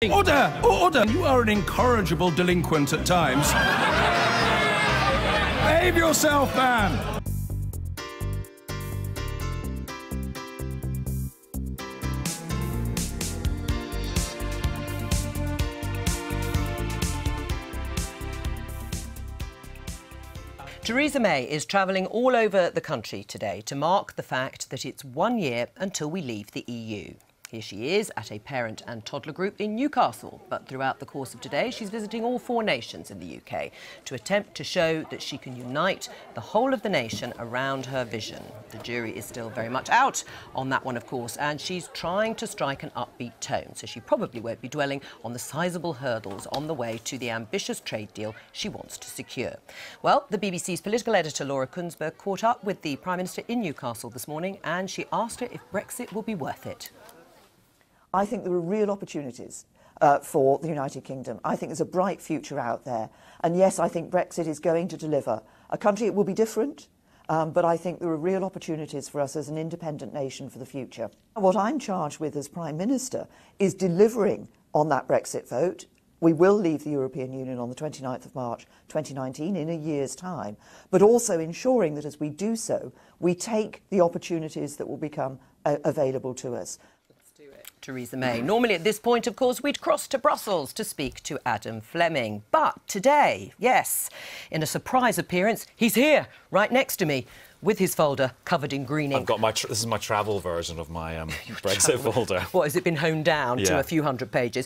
Order! Order! You are an incorrigible delinquent at times. Behave yourself, man! Theresa May is travelling all over the country today to mark the fact that it's 1 year until we leave the EU. Here she is at a parent and toddler group in Newcastle, but throughout the course of today she's visiting all 4 nations in the UK to attempt to show that she can unite the whole of the nation around her vision. The jury is still very much out on that one, of course, and she's trying to strike an upbeat tone, so she probably won't be dwelling on the sizable hurdles on the way to the ambitious trade deal she wants to secure. Well, the BBC's political editor Laura Kunsberg caught up with the Prime Minister in Newcastle this morning and she asked her if Brexit will be worth it. I think there are real opportunities for the United Kingdom. I think there's a bright future out there. And yes, I think Brexit is going to deliver. A country, it will be different, but I think there are real opportunities for us as an independent nation for the future. What I'm charged with as Prime Minister is delivering on that Brexit vote. We will leave the European Union on the 29th of March 2019 in a year's time, but also ensuring that as we do so, we take the opportunities that will become available to us. Theresa May. Normally at this point, of course, we'd cross to Brussels to speak to Adam Fleming. But today, yes, in a surprise appearance, he's here, right next to me, with his folder covered in green ink. I've got my... this is my travel version of my Brexit folder. What, has it been honed down to a few hundred pages?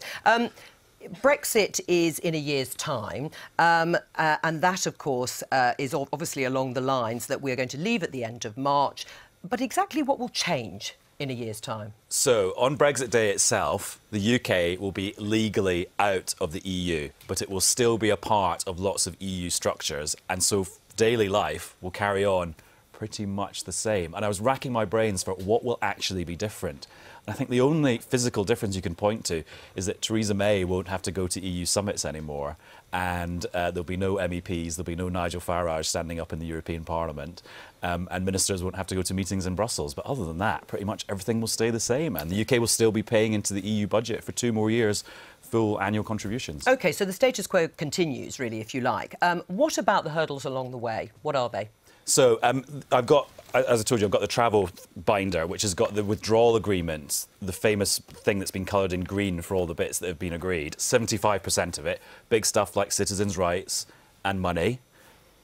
Brexit is in a year's time, and that, of course, is obviously along the lines that we're going to leave at the end of March. But exactly what will change in a year's time? So, on Brexit Day itself, the UK will be legally out of the EU, but it will still be a part of lots of EU structures, and so daily life will carry on pretty much the same. And I was racking my brains for what will actually be different. And I think the only physical difference you can point to is that Theresa May won't have to go to EU summits anymore, and there'll be no MEPs, there'll be no Nigel Farage standing up in the European Parliament, and ministers won't have to go to meetings in Brussels. But other than that, pretty much everything will stay the same, and the UK will still be paying into the EU budget for 2 more years, full annual contributions. OK, so the status quo continues, really, if you like. What about the hurdles along the way? What are they? So I've got, as I told you, I've got the travel binder, which has got the withdrawal agreement, the famous thing that's been coloured in green for all the bits that have been agreed. 75% of it, big stuff like citizens' rights and money.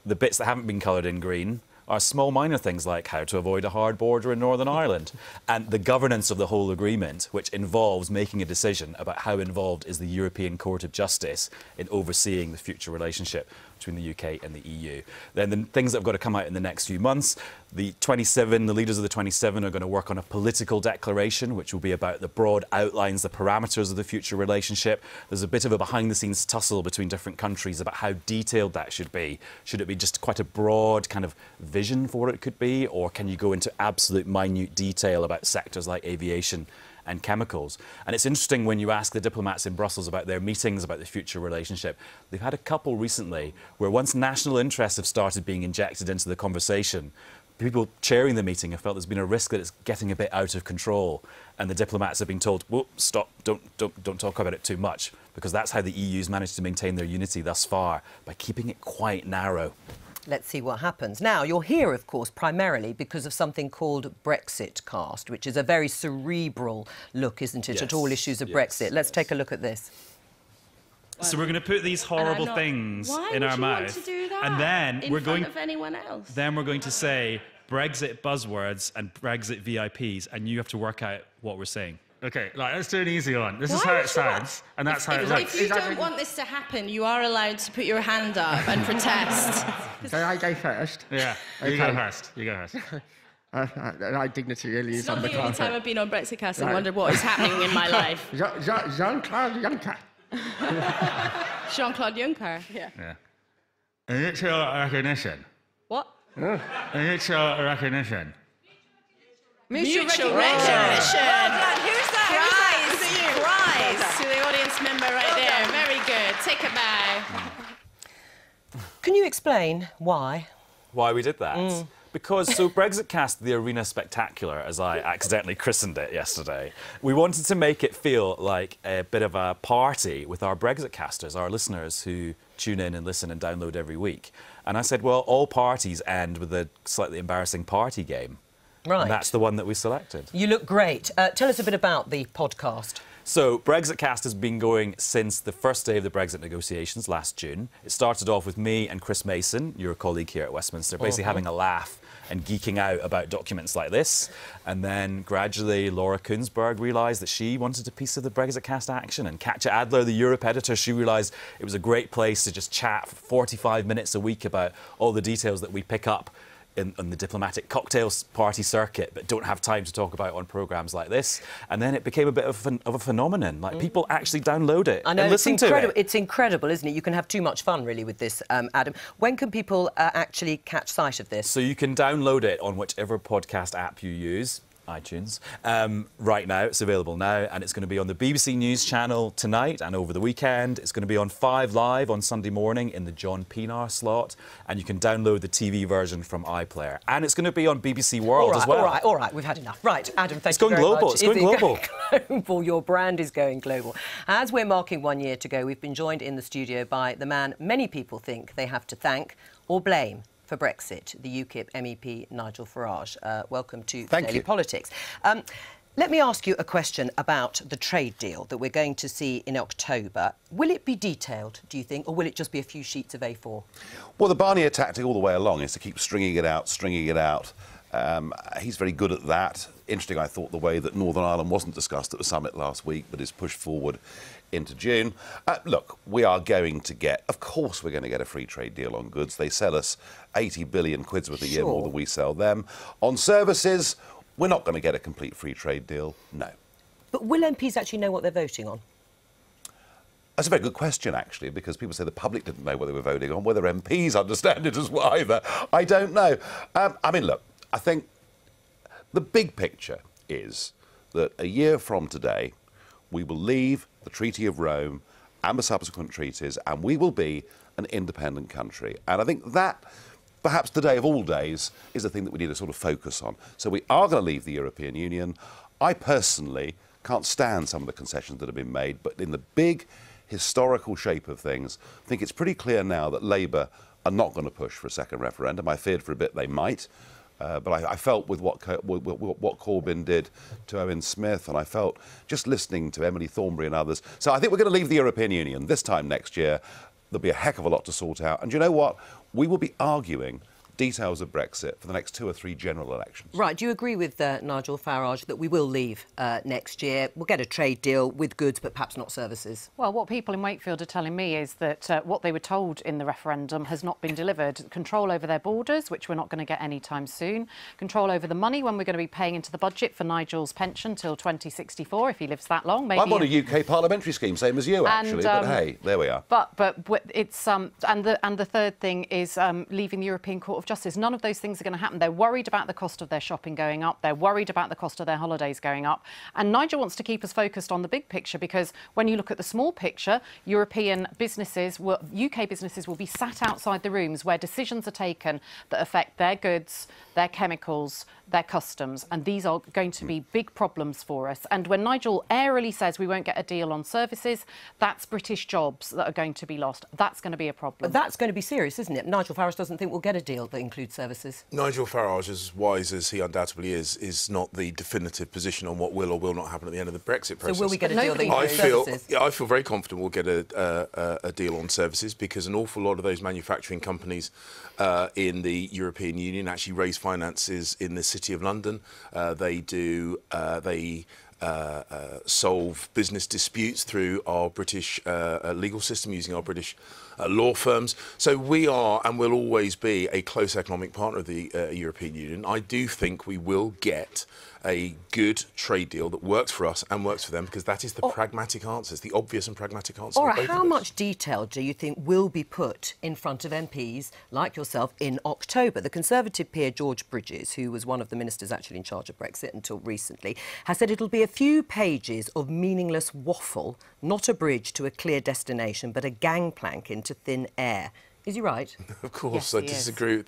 The bits that haven't been coloured in green are small minor things like how to avoid a hard border in Northern Ireland, and the governance of the whole agreement, which involves making a decision about how involved is the European Court of Justice in overseeing the future relationship between the UK and the EU. Then the things that have got to come out in the next few months, the leaders of the 27 are going to work on a political declaration, which will be about the broad outlines, the parameters of the future relationship. There's a bit of a behind-the-scenes tussle between different countries about how detailed that should be. Should it be just quite a broad kind of vision for what it could be, or can you go into absolute minute detail about sectors like aviation and chemicals? And it's interesting when you ask the diplomats in Brussels about their meetings about the future relationship. They've had a couple recently where once national interests have started being injected into the conversation, people chairing the meeting have felt there's been a risk that it's getting a bit out of control, and the diplomats have been told, whoop, stop, don't talk about it too much, because that's how the EU's managed to maintain their unity thus far, by keeping it quite narrow. Let's see what happens. Now, you're here, of course, primarily because of something called Brexit Cast, which is a very cerebral look, isn't it, yes, at all issues of Brexit. Let's take a look at this. So we're going to put these horrible things in our mouth, and then we're going to say Brexit buzzwords and Brexit VIPs, and you have to work out what we're saying. Okay, let's do an easy one. This is how it sounds, and that's how it looks. If you don't want this to happen, you are allowed to put your hand up and protest. Can I go first? Yeah, okay. You go first. You go first. My dignity really is on the carpet. It's not the only time I've been on Brexit Cast and wondered what is happening in my life. Jean-Claude Juncker. Jean-Claude Juncker, yeah. Mutual recognition. What? Mutual recognition. Mutual recognition. Who's that? Prize. Is it you? Prize to the audience member right there. Very good. Take it back. Can you explain why? Why we did that? Because, so Brexit Cast, the Arena Spectacular, as I accidentally christened it yesterday, we wanted to make it feel like a bit of a party with our Brexit casters, our listeners who tune in and listen and download every week. And I said, well, all parties end with a slightly embarrassing party game. Right. And that's the one that we selected. You look great. Tell us a bit about the podcast. So, Brexit Cast has been going since the first day of the Brexit negotiations last June. It started off with me and Chris Mason, your colleague here at Westminster, basically having a laugh and geeking out about documents like this. And then gradually Laura Kuenssberg realised that she wanted a piece of the Brexit Cast action. And Katja Adler, the Europe editor, she realised it was a great place to just chat for 45 minutes a week about all the details that we pick up in the diplomatic cocktail party circuit, but don't have time to talk about on programmes like this. And then it became a bit of a phenomenon. Like, people actually download it and listen to it. It's incredible, isn't it? You can have too much fun, really, with this, Adam. When can people actually catch sight of this? So you can download it on whichever podcast app you use. iTunes. Right now, it's available now, and it's going to be on the BBC News channel tonight and over the weekend. It's going to be on 5 Live on Sunday morning in the John Pienaar slot, and you can download the TV version from iPlayer. And it's going to be on BBC World as well. All right, we've had enough. Right, Adam, thank you very much. It's going global. Global. Your brand is going global. As we're marking 1 year to go, we've been joined in the studio by the man many people think they have to thank or blame for Brexit, the UKIP MEP Nigel Farage. Welcome to Daily Politics. Let me ask you a question about the trade deal that we're going to see in October. Will it be detailed, do you think, or will it just be a few sheets of A4? Well, the Barnier tactic all the way along is to keep stringing it out. He's very good at that. Interesting, I thought, the way that Northern Ireland wasn't discussed at the summit last week, but is pushed forward into June. Look, we are going to get, of course we're going to get a free trade deal on goods. They sell us 80 billion quid's worth a year more than we sell them. On services, we're not going to get a complete free trade deal, no. But will MPs actually know what they're voting on? That's a very good question, actually, because people say the public didn't know what they were voting on. Whether MPs understand it as well either, I don't know. I mean, look, I think the big picture is that a year from today, we will leave the Treaty of Rome and the subsequent treaties, and we will be an independent country. And I think that, perhaps today of all days, is the thing that we need to sort of focus on. So we are going to leave the European Union. I personally can't stand some of the concessions that have been made, but in the big historical shape of things, I think it's pretty clear now that Labour are not going to push for a second referendum. I feared for a bit they might. But I felt with what Corbyn did to Owen Smith, and I felt just listening to Emily Thornberry and others. So I think we're going to leave the European Union this time next year. There'll be a heck of a lot to sort out. And you know what? We will be arguing details of Brexit for the next 2 or 3 general elections. Right. Do you agree with Nigel Farage that we will leave next year? We'll get a trade deal with goods, but perhaps not services? Well, what people in Wakefield are telling me is that what they were told in the referendum has not been delivered. Control over their borders, which we're not going to get anytime soon. Control over the money when we're going to be paying into the budget for Nigel's pension till 2064, if he lives that long. Maybe. I'm on a UK parliamentary scheme, same as you, actually. But hey, there we are. But it's and the third thing is leaving the European Court of Justice. None of those things are going to happen. They're worried about the cost of their shopping going up. They're worried about the cost of their holidays going up. And Nigel wants to keep us focused on the big picture, because when you look at the small picture, UK businesses will be sat outside the rooms where decisions are taken that affect their goods, their chemicals, their customs, and these are going to be big problems for us. And when Nigel airily says we won't get a deal on services, that's British jobs that are going to be lost. That's going to be a problem. But that's going to be serious, isn't it? Nigel Farage doesn't think we'll get a deal that includes services. Nigel Farage, as wise as he undoubtedly is not the definitive position on what will or will not happen at the end of the Brexit process. So will we get a deal that includes services? Yeah, I feel very confident we'll get a deal on services, because an awful lot of those manufacturing companies in the European Union actually raise finances in the City of London. They solve business disputes through our British legal system, using our British law firms. So we are and will always be a close economic partner of the European Union. I do think we will get a good trade deal that works for us and works for them, because that is the pragmatic answer. It's the obvious and pragmatic answer. All right, how much detail do you think will be put in front of MPs like yourself in October? The Conservative peer George Bridges, who was one of the ministers actually in charge of Brexit until recently, has said it'll be a few pages of meaningless waffle, not a bridge to a clear destination, but a gangplank into thin air. Is he right? Of course, Yes, I he disagree.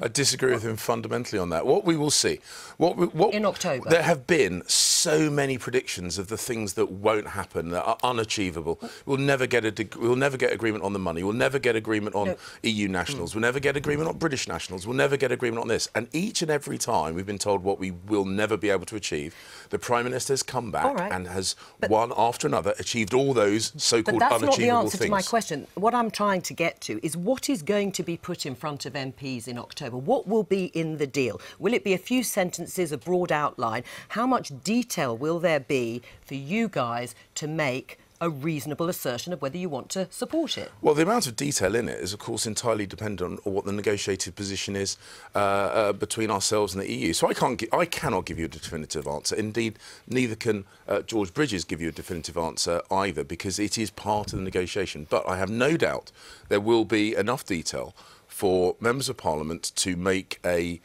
I disagree with him fundamentally on that. What we will see, what in October, there have been so many predictions of the things that won't happen, that are unachievable. We'll never get agreement on the money. We'll never get agreement on EU nationals. We'll never get agreement on British nationals. We'll never get agreement on this. And each and every time we've been told what we will never be able to achieve, the Prime Minister has come back and has one after another achieved all those so-called unachievable things. But that's not the answer to my question. What I'm trying to get to is what is going to be put in front of MPs in October? What will be in the deal? Will it be a few sentences, a broad outline? How much detail will there be for you guys to make a reasonable assertion of whether you want to support it? Well, the amount of detail in it is, of course, entirely dependent on what the negotiated position is between ourselves and the EU. So I cannot give you a definitive answer. Indeed, neither can George Bridges give you a definitive answer either, because it is part of the negotiation. But I have no doubt there will be enough detail for members of Parliament to make a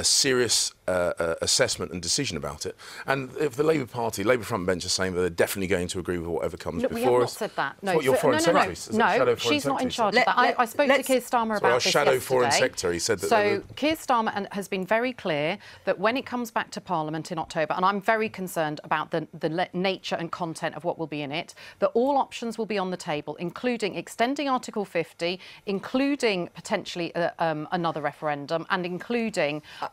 serious assessment and decision about it. And if the Labour Party, Labour front bench, are saying that they're definitely going to agree with whatever comes before us... we have not said that. No, your Foreign Secretary says. No, she's not in charge of that. I spoke to Keir Starmer about this yesterday. Our shadow Foreign Secretary said that... So Keir Starmer has been very clear that when it comes back to Parliament in October, and I'm very concerned about the nature and content of what will be in it, that all options will be on the table, including extending Article 50, including potentially another referendum, and including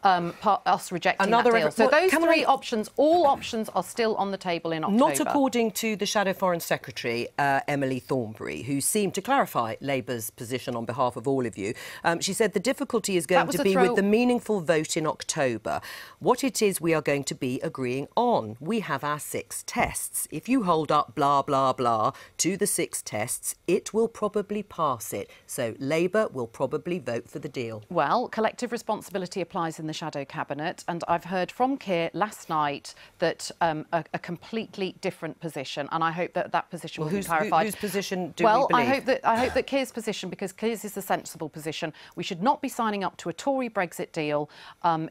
us rejecting that deal. So those three options, all options are still on the table in October. Not according to the Shadow Foreign Secretary, Emily Thornberry, who seemed to clarify Labour's position on behalf of all of you. She said the difficulty is going to be with the meaningful vote in October. What it is we are going to be agreeing on. We have our 6 tests. If you hold up blah, blah, blah to the 6 tests, it will probably pass it. So Labour will probably vote for the deal. Well, collective responsibility applies in the Shadow Cabinet, and I've heard from Keir last night that a completely different position, and I hope that position will be clarified. Whose position do we believe? I hope that Keir's position, because Keir's is the sensible position, we should not be signing up to a Tory Brexit deal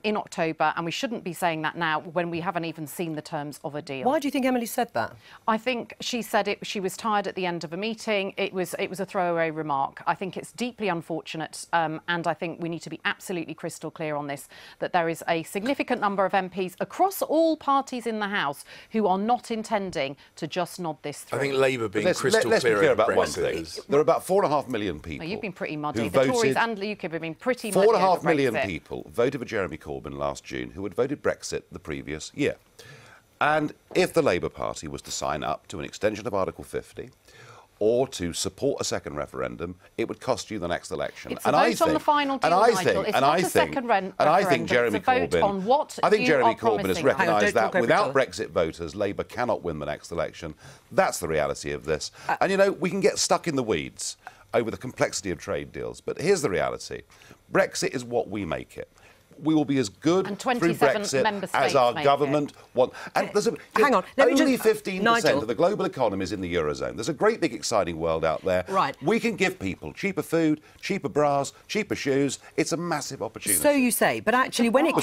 in October, and we shouldn't be saying that now when we haven't even seen the terms of a deal. Why do you think Emily said that? I think she said it. She was tired at the end of a meeting. It was a throwaway remark. I think it's deeply unfortunate, and I think we need to be absolutely crystal clear on this, that there is a significant number of MPs across all parties in the House who are not intending to just nod this through. I think Labour being crystal let's be clear about one thing. There are about 4.5 million people. You've been pretty muddy. The Tories and UKIP have been pretty muddy. 4.5 million people voted for Jeremy Corbyn last June who had voted Brexit the previous year. And if the Labour Party was to sign up to an extension of Article 50 or to support a second referendum, it would cost you the next election. It's a vote on the final deal, Nigel. It's not a second referendum. I think Jeremy Corbyn has recognised that without Brexit voters, Labour cannot win the next election. That's the reality of this. And, you know, we can get stuck in the weeds over the complexity of trade deals, but here's the reality. Brexit is what we make it. We will be as good through Brexit as our government wants. And hang on, only 15% of the global economy is in the Eurozone. There's a great big exciting world out there. Right. We can give people cheaper food, cheaper bras, cheaper shoes. It's a massive opportunity. So you say, but actually when it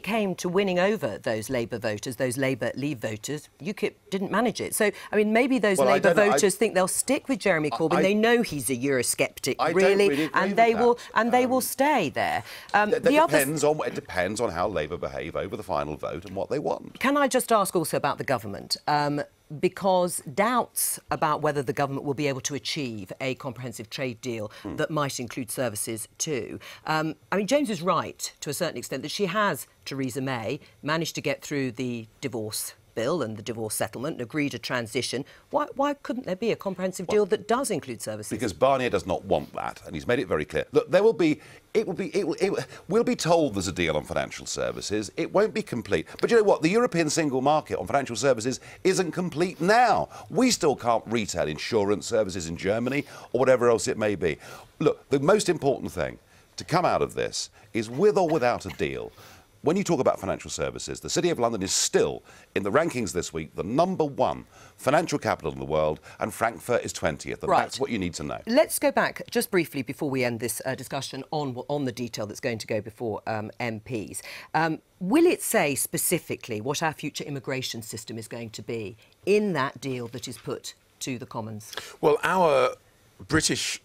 came to winning over those Labour voters, those Labour Leave voters, UKIP didn't manage it. So I mean, maybe those Labour voters think they'll stick with Jeremy Corbyn. They know he's a Eurosceptic, really, and they will stay there. It depends on how Labour behave over the final vote and what they want. Can I just ask also about the government? Because doubts about whether the government will be able to achieve a comprehensive trade deal that might include services too. I mean, James is right to a certain extent that she has, Theresa May, managed to get through the divorce bill and the divorce settlement and agreed a transition. Why couldn't there be a comprehensive deal that does include services? Because Barnier does not want that, and he's made it very clear. Look, we'll be told there's a deal on financial services. It won't be complete. But you know what? The European single market on financial services isn't complete now. We still can't retail insurance services in Germany or whatever else it may be. Look, the most important thing to come out of this is, with or without a deal, when you talk about financial services, the City of London is still, in the rankings this week, the #1 financial capital in the world, and Frankfurt is 20th. And that's what you need to know. Let's go back just briefly before we end this discussion on the detail that's going to go before MPs. Will it say specifically what our future immigration system is going to be in that deal that is put to the Commons? Well, our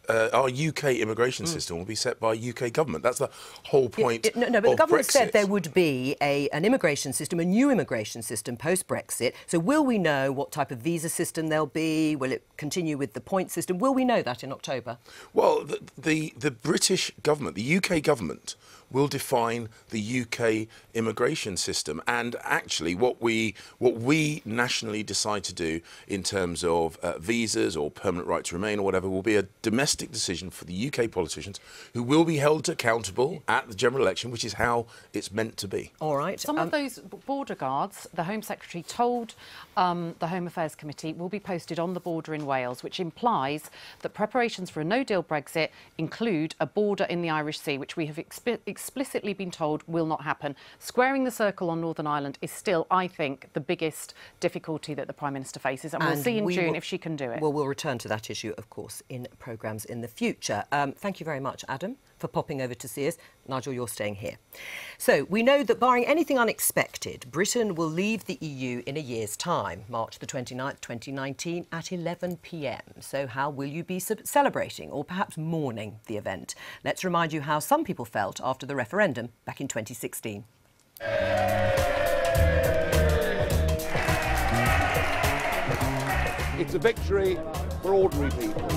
our UK immigration system will be set by UK government. That's the whole point. No, but the government Brexit. said there would be an immigration system, a new immigration system post-Brexit. So will we know what type of visa system there'll be? Will it continue with the point system? Will we know that in October? Well, the British government, the UK government, will define the UK immigration system, and actually what we nationally decide to do in terms of visas or permanent right to remain or whatever will be a domestic decision for the UK politicians, who will be held accountable at the general election, which is how it's meant to be. All right. Some of those border guards, the Home Secretary told the Home Affairs Committee, will be posted on the border in Wales, which implies that preparations for a no-deal Brexit include a border in the Irish Sea, which we have explicitly been told will not happen. Squaring the circle on Northern Ireland is still, I think, the biggest difficulty that the Prime Minister faces, and we'll see in June if she can do it. Well, we'll return to that issue, of course, in programmes in the future. Thank you very much, Adam, for popping over to see us. Nigel, you're staying here. So, we know that barring anything unexpected, Britain will leave the EU in a year's time, March the 29th, 2019, at 11 p.m. So how will you be celebrating or perhaps mourning the event? Let's remind you how some people felt after the referendum back in 2016. It's a victory for ordinary people.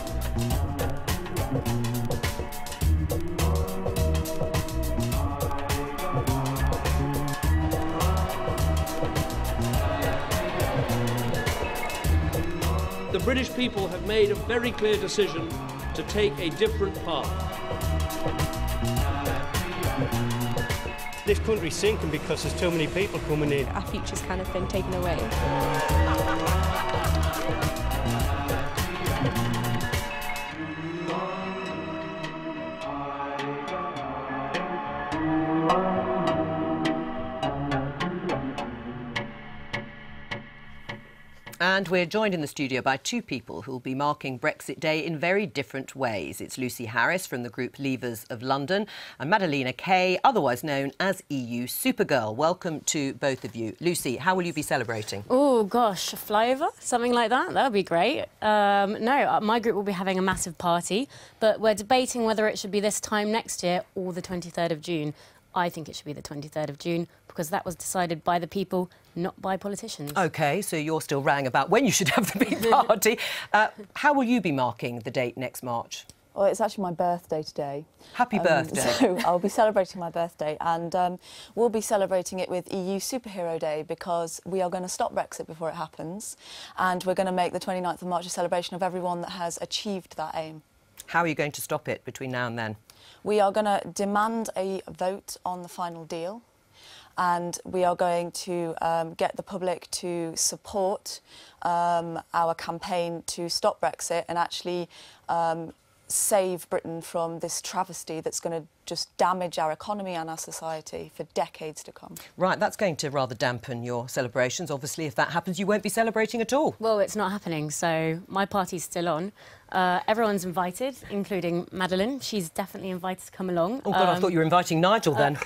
The British people have made a very clear decision to take a different path. This country's sinking because there's too many people coming in. Our future's kind of been taken away. And we're joined in the studio by two people who will be marking Brexit Day in very different ways. It's Lucy Harris from the group Leavers of London and Madalena Kay, otherwise known as EU Supergirl. Welcome to both of you. Lucy, how will you be celebrating? Oh, gosh, a flyover? Something like that? That would be great. No, my group will be having a massive party, but we're debating whether it should be this time next year or the 23rd of June. I think it should be the 23rd of June because that was decided by the people, not by politicians. OK, so you're still rang about when you should have the big party. How will you be marking the date next March? Well, it's actually my birthday today. Happy birthday. So I'll be celebrating my birthday, and we'll be celebrating it with EU Superhero Day because we are going to stop Brexit before it happens, and we're going to make the 29th of March a celebration of everyone that has achieved that aim. How are you going to stop it between now and then? We are going to demand a vote on the final deal, and we are going to get the public to support our campaign to stop Brexit and actually save Britain from this travesty that's going to just damage our economy and our society for decades to come. Right, that's going to rather dampen your celebrations. Obviously, if that happens, you won't be celebrating at all. Well, it's not happening, so my party's still on. Everyone's invited, including Madeleine. She's definitely invited to come along. Oh, God, I thought you were inviting Nigel, then.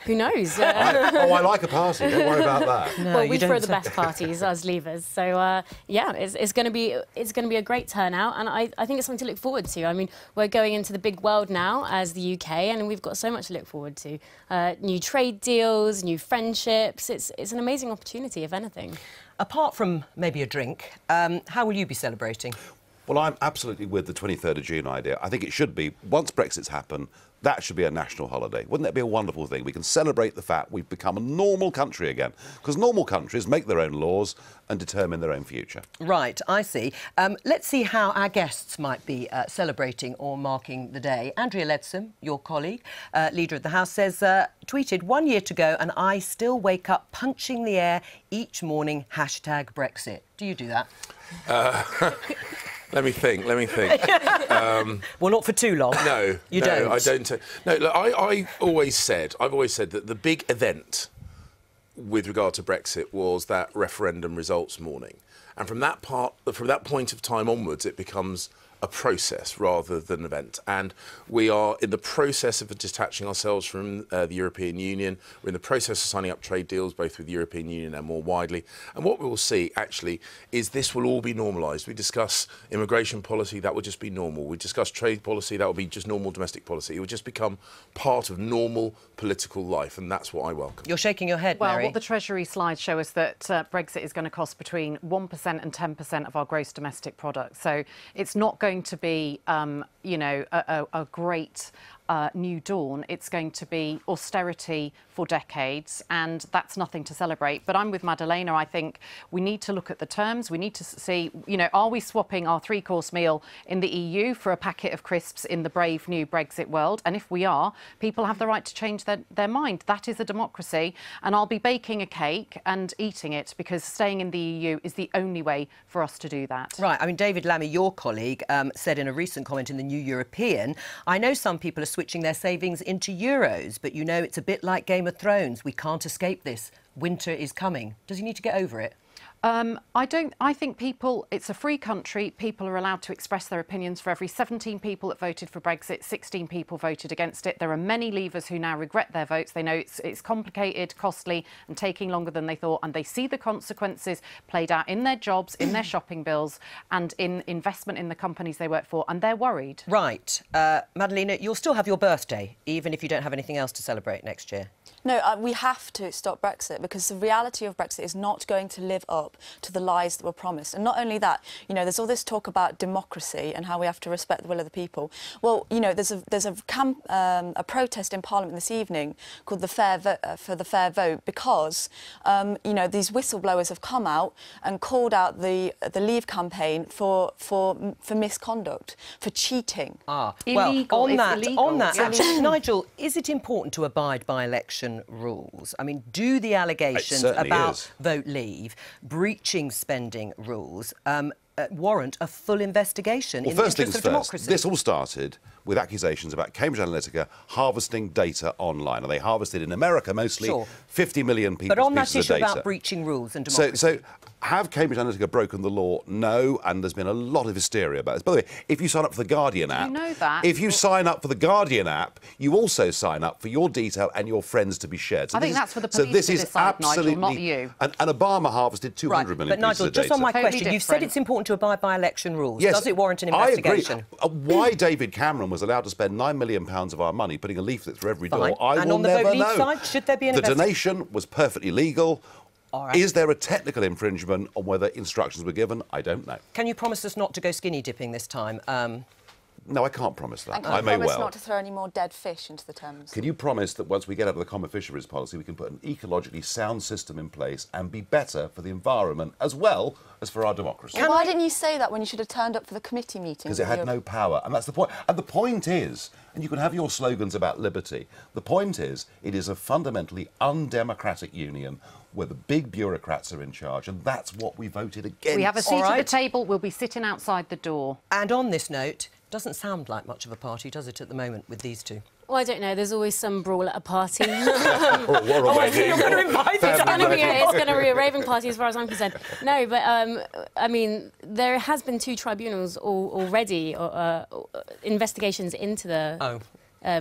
Who knows? I like a party. Don't worry about that. No, well, we throw the best parties, us Leavers. So, yeah, it's going to be a great turnout, and I think it's something to look forward to. I mean, we're going into the big world now as the UK, and we've got so much to look forward to. New trade deals, new friendships. It's an amazing opportunity, if anything. Apart from maybe a drink, how will you be celebrating? Well, I'm absolutely with the 23rd of June idea. I think it should be, once Brexit's happened, that should be a national holiday. Wouldn't that be a wonderful thing? We can celebrate the fact we've become a normal country again, because normal countries make their own laws and determine their own future. Right, I see. Let's see how our guests might be celebrating or marking the day. Andrea Leadsom, your colleague, Leader of the House, says, tweeted, 1 year to go and I still wake up punching the air each morning, #Brexit. Do you do that? Let me think. Well, not for too long. No, you don't. I don't. No, look, I've always said that the big event with regard to Brexit was that referendum results morning, and from that point of time onwards, it becomes a process rather than an event. And we are in the process of detaching ourselves from the European Union. We're in the process of signing up trade deals, both with the European Union and more widely. And what we will see, actually, is this will all be normalised. We discuss immigration policy, that will just be normal. We discuss trade policy, that will be just normal domestic policy. It will just become part of normal political life, and that's what I welcome. You're shaking your head, Well, Mary. what the Treasury slides show us that Brexit is going to cost between 1% and 10% of our gross domestic product. So it's not going to be, you know, a great new dawn. It's going to be austerity for decades, and that's nothing to celebrate. But I'm with Madalena. I think we need to look at the terms. We need to see, you know, are we swapping our three-course meal in the EU for a packet of crisps in the brave new Brexit world? And if we are, people have the right to change their mind. That is a democracy, and I'll be baking a cake and eating it because staying in the EU is the only way for us to do that. Right. I mean, David Lammy, your colleague, said in a recent comment in the New European, I know some people are switching their savings into euros, but, you know, it's a bit like Game of Thrones. We can't escape this. Winter is coming. Does he need to get over it? I think people, it's a free country. People are allowed to express their opinions. For every 17 people that voted for Brexit, 16 people voted against it. There are many leavers who now regret their votes. They know it's complicated, costly and taking longer than they thought. And they see the consequences played out in their jobs, in their shopping bills and in investment in the companies they work for. And they're worried. Right. Madalena, you'll still have your birthday, even if you don't have anything else to celebrate next year. No, we have to stop Brexit because the reality of Brexit is not going to live up to the lies that were promised. And not only that, you know, there's all this talk about democracy and how we have to respect the will of the people. Well, you know, there's a protest in Parliament this evening called the for the Fair Vote because, you know, these whistleblowers have come out and called out the Leave campaign for misconduct, for cheating. Illegal. Well, on that, Yeah. actually, Nigel, is it important to abide by election rules? I mean, do the allegations about vote leave, breaching spending rules, warrant a full investigation in the interest of democracy? This all started with accusations about Cambridge Analytica harvesting data online. And they harvested in America mostly 50 million people's But on that pieces of issue data. about breaching rules and democracy. So have Cambridge Analytica broken the law? No, and there's been a lot of hysteria about this. By the way, if you sign up for the Guardian app... You know that. If you sign up for the Guardian app, you also sign up for your detail and your friends to be shared. So I think that's for the police to decide, Nigel, not you. And Obama harvested 200 million But Nigel, pieces of just on my data. question, you said it's important to abide by election rules. Yes, does it warrant an investigation? I agree. Why David Cameron was allowed to spend £9 million of our money putting a leaflet through every door, I and will on the never vote leave know. side, should there be an The donation was perfectly legal. All right. Is there a technical infringement on whether instructions were given? I don't know. Can you promise us not to go skinny dipping this time? No, I can't promise that. And can I you may promise well. not to throw any more dead fish into the Thames? Can you promise that once we get out of the common fisheries policy, we can put an ecologically sound system in place and be better for the environment as well as for our democracy? Well, why didn't you say that when you should have turned up for the committee meeting? Because it had no power, and that's the point. And the point is, and you can have your slogans about liberty, the point is, it is a fundamentally undemocratic union where the big bureaucrats are in charge, and that's what we voted against. We have a seat at the table. We'll be sitting outside the door. And on this note, doesn't sound like much of a party, does it, at the moment with these two? Well, I don't know. There's always some brawl at a party. You're going to invite It's going to be a raving party as far as I'm concerned. No, but, I mean, there has been 2 tribunals already, investigations into the...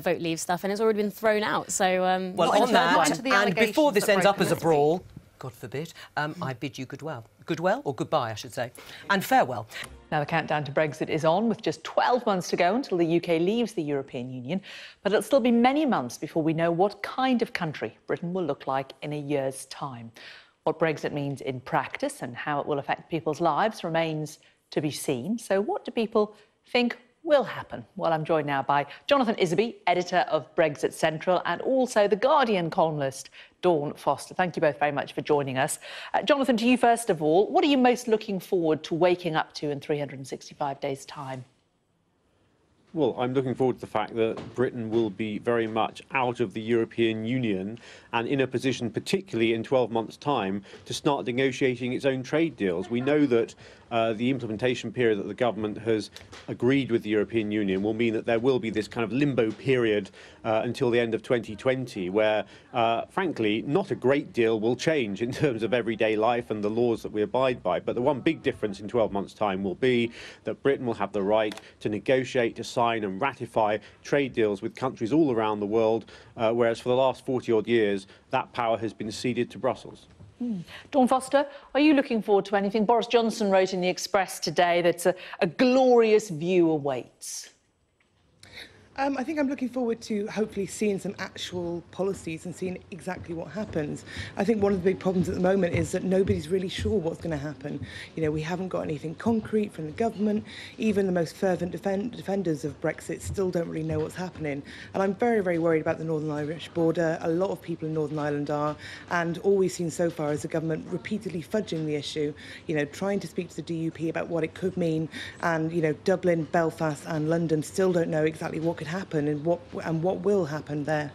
vote leave stuff, and it's already been thrown out. So, well, on that, and before this ends up as a brawl, God forbid, I bid you goodwill. Goodwill, or goodbye, I should say, and farewell. Now, the countdown to Brexit is on, with just 12 months to go until the UK leaves the European Union. But it'll still be many months before we know what kind of country Britain will look like in a year's time. What Brexit means in practice and how it will affect people's lives remains to be seen. So what do people think will happen? Well, I'm joined now by Jonathan Isby, editor of Brexit Central, and also The Guardian columnist Dawn Foster. Thank you both very much for joining us. Jonathan, to you first of all, what are you most looking forward to waking up to in 365 days' time? Well, I'm looking forward to the fact that Britain will be very much out of the European Union and in a position, particularly in 12 months' time, to start negotiating its own trade deals. We know that the implementation period that the government has agreed with the European Union will mean that there will be this kind of limbo period until the end of 2020 where, frankly, not a great deal will change in terms of everyday life and the laws that we abide by. But the one big difference in 12 months' time will be that Britain will have the right to negotiate, to sign and ratify trade deals with countries all around the world, whereas for the last 40-odd years, that power has been ceded to Brussels. Dawn Foster, are you looking forward to anything? Boris Johnson wrote in the Express today that a glorious view awaits. I think I'm looking forward to hopefully seeing some actual policies and seeing exactly what happens. I think one of the big problems at the moment is that nobody's really sure what's going to happen. You know, we haven't got anything concrete from the government. Even the most fervent defenders of Brexit still don't really know what's happening. And I'm very, very worried about the Northern Irish border. A lot of people in Northern Ireland are. And all we've seen so far is the government repeatedly fudging the issue, you know, trying to speak to the DUP about what it could mean. And, you know, Dublin, Belfast and London still don't know exactly what could happen and what will happen there.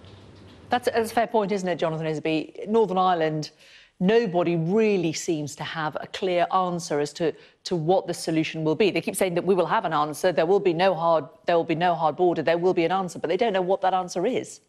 That's a fair point, isn't it, Jonathan Isby? Northern Ireland, nobody really seems to have a clear answer as to what the solution will be. They keep saying that we will have an answer, there will be no hard border, there will be an answer, but they don't know what that answer is.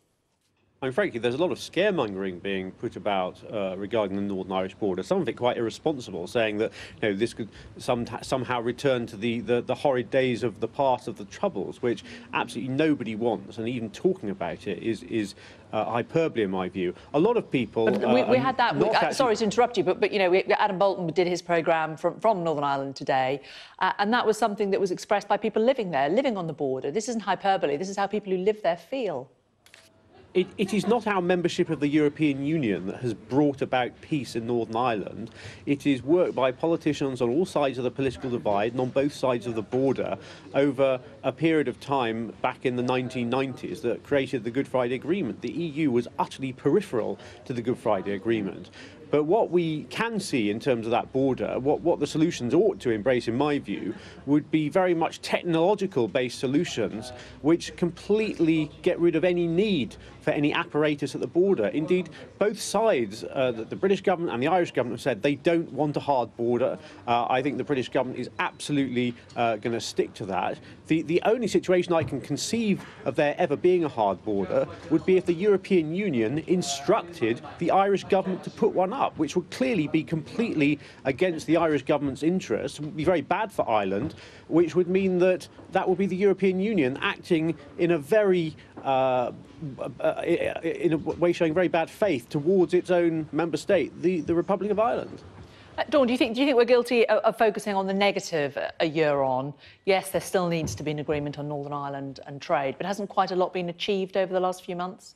I mean, frankly, there's a lot of scaremongering being put about regarding the Northern Irish border, some of it quite irresponsible, saying that, you know, this could somehow return to the horrid days of the past of the Troubles, which absolutely nobody wants, and even talking about it is hyperbole in my view. A lot of people... we had that... sorry to interrupt you, but you know, Adam Bolton did his programme from Northern Ireland today, and that was something that was expressed by people living there, living on the border. This isn't hyperbole, this is how people who live there feel. It is not our membership of the European Union that has brought about peace in Northern Ireland. It is work by politicians on all sides of the political divide and on both sides of the border over a period of time back in the 1990s that created the Good Friday Agreement. The EU was utterly peripheral to the Good Friday Agreement. But what we can see in terms of that border, what the solutions ought to embrace, in my view, would be very much technological-based solutions which completely get rid of any need for any apparatus at the border. Indeed, both sides, the British government and the Irish government, have said they don't want a hard border. I think the British government is absolutely going to stick to that. The only situation I can conceive of there ever being a hard border would be if the European Union instructed the Irish government to put one up, which would clearly be completely against the Irish government's interests, would be very bad for Ireland, which would mean that would be the European Union acting in a very in a way showing very bad faith towards its own member state, the Republic of Ireland. Dawn, do you think we're guilty of focusing on the negative a year on? Yes, there still needs to be an agreement on Northern Ireland and trade, but hasn't quite a lot been achieved over the last few months?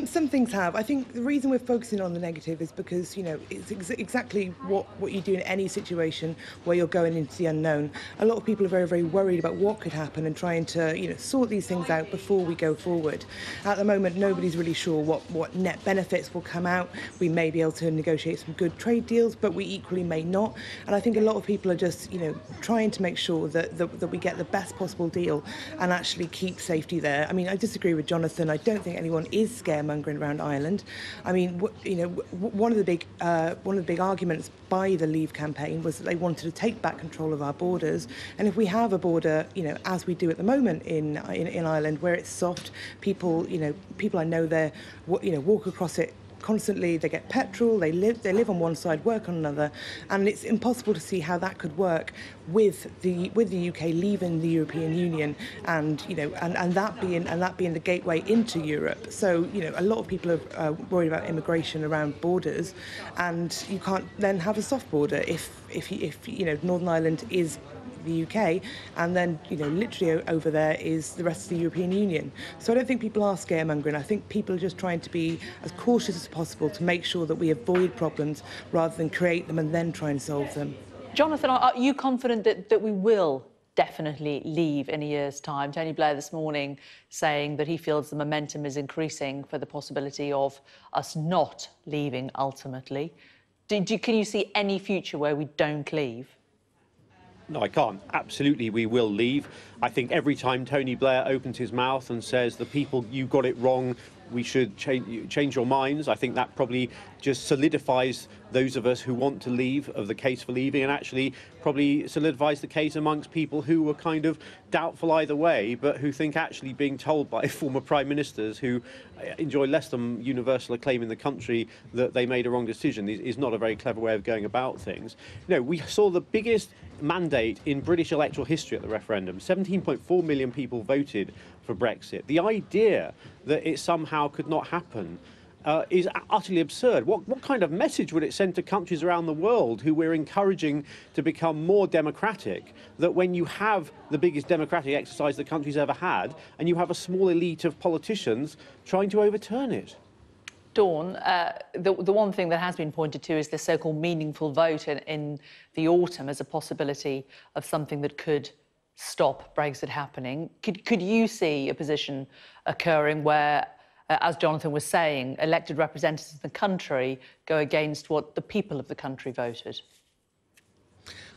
Some things have. I think the reason we're focusing on the negative is because, you know, it's exactly what you do in any situation where you're going into the unknown. A lot of people are very, very worried about what could happen and trying to, you know, sort these things out before we go forward. At the moment, nobody's really sure what net benefits will come out. We may be able to negotiate some good trade deals, but we equally may not. And I think a lot of people are just, you know, trying to make sure that we get the best possible deal and actually keep safety there. I mean, I disagree with Jonathan. I don't think anyone is scaremongering around Ireland. I mean, you know, one of the big arguments by the Leave campaign was that they wanted to take back control of our borders. And if we have a border, you know, as we do at the moment in Ireland, where it's soft, people I know there, you know, walk across it constantly, they get petrol, they live on one side, work on another, and it's impossible to see how that could work with the UK leaving the European Union, and you know, and that being the gateway into Europe. So you know, a lot of people are worried about immigration around borders, and you can't then have a soft border if you know, Northern Ireland is the UK, and then, you know, literally over there is the rest of the European Union. So I don't think people are scaremongering. I think people are just trying to be as cautious as possible to make sure that we avoid problems rather than create them and then try and solve them. Jonathan, are you confident that we will definitely leave in a year's time? Tony Blair this morning saying that he feels the momentum is increasing for the possibility of us not leaving ultimately. Can you see any future where we don't leave? No, I can't. Absolutely, we will leave. I think every time Tony Blair opens his mouth and says, the people, you got it wrong, we should change your minds, I think that probably just solidifies those of us who want to leave of the case for leaving, and actually probably solidifies the case amongst people who were kind of doubtful either way, but who think actually being told by former prime ministers who enjoy less than universal acclaim in the country that they made a wrong decision is not a very clever way of going about things. You know, we saw the biggest mandate in British electoral history at the referendum. 17.4 million people voted for Brexit. The idea that it somehow could not happen is utterly absurd. What kind of message would it send to countries around the world who we're encouraging to become more democratic, that when you have the biggest democratic exercise the country's ever had, and you have a small elite of politicians trying to overturn it? Dawn, the one thing that has been pointed to is the so-called meaningful vote in the autumn as a possibility of something that could stop Brexit happening. Could you see a position occurring where, as Jonathan was saying, elected representatives of the country go against what the people of the country voted?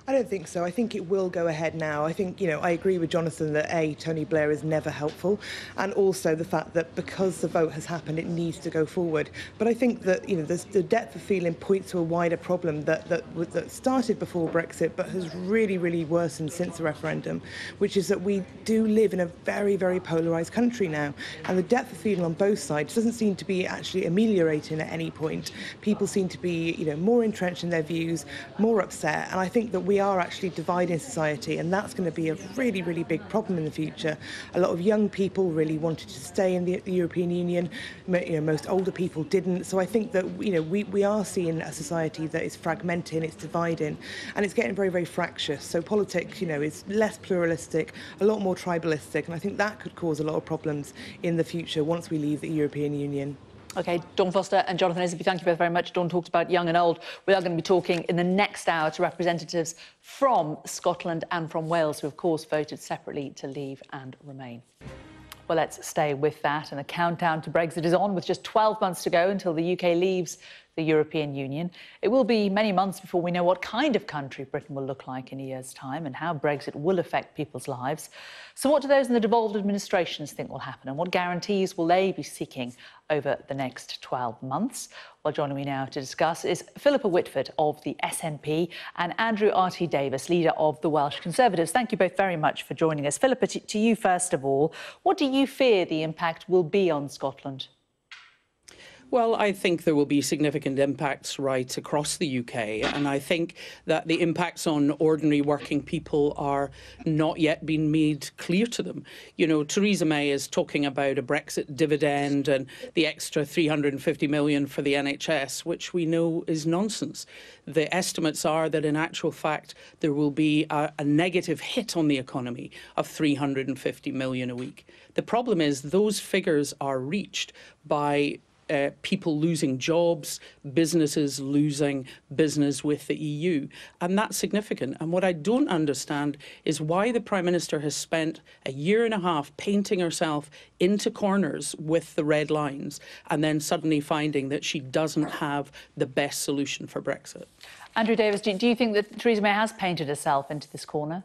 I don't think so. I think it will go ahead now. I think, you know, I agree with Jonathan that Tony Blair is never helpful, and also the fact that because the vote has happened, it needs to go forward. But I think that, you know, the depth of feeling points to a wider problem that started before Brexit, but has really, really worsened since the referendum, which is that we do live in a very, very polarised country now, and the depth of feeling on both sides doesn't seem to be actually ameliorating at any point. People seem to be, you know, more entrenched in their views, more upset, and I think that we are actually dividing society, and that's going to be a really, really big problem in the future. A lot of young people really wanted to stay in the European Union. You know, most older people didn't. So I think that, you know, we are seeing a society that is fragmenting, it's dividing, and it's getting very, very fractious. So politics, you know, is less pluralistic, a lot more tribalistic, and I think that could cause a lot of problems in the future once we leave the European Union. OK, Dawn Foster and Jonathan Isby, thank you both very much. Dawn talked about young and old. We are going to be talking in the next hour to representatives from Scotland and from Wales, who, of course, voted separately to leave and remain. Well, let's stay with that. And the countdown to Brexit is on, with just 12 months to go until the UK leaves the European Union. It will be many months before we know what kind of country Britain will look like in a year's time and how Brexit will affect people's lives. So what do those in the devolved administrations think will happen, and what guarantees will they be seeking over the next 12 months? Well, joining me now to discuss is Philippa Whitford of the SNP and Andrew R.T. Davis, leader of the Welsh Conservatives. Thank you both very much for joining us. Philippa, to you first of all, what do you fear the impact will be on Scotland? Well, I think there will be significant impacts right across the UK, and I think that the impacts on ordinary working people are not yet being made clear to them. You know, Theresa May is talking about a Brexit dividend and the extra 350 million for the NHS, which we know is nonsense. The estimates are that in actual fact there will be a negative hit on the economy of 350 million a week. The problem is those figures are reached by people losing jobs, businesses losing business with the EU. And that's significant. And what I don't understand is why the Prime Minister has spent a year and a half painting herself into corners with the red lines and then suddenly finding that she doesn't have the best solution for Brexit. Andrew Davis, do you think that Theresa May has painted herself into this corner?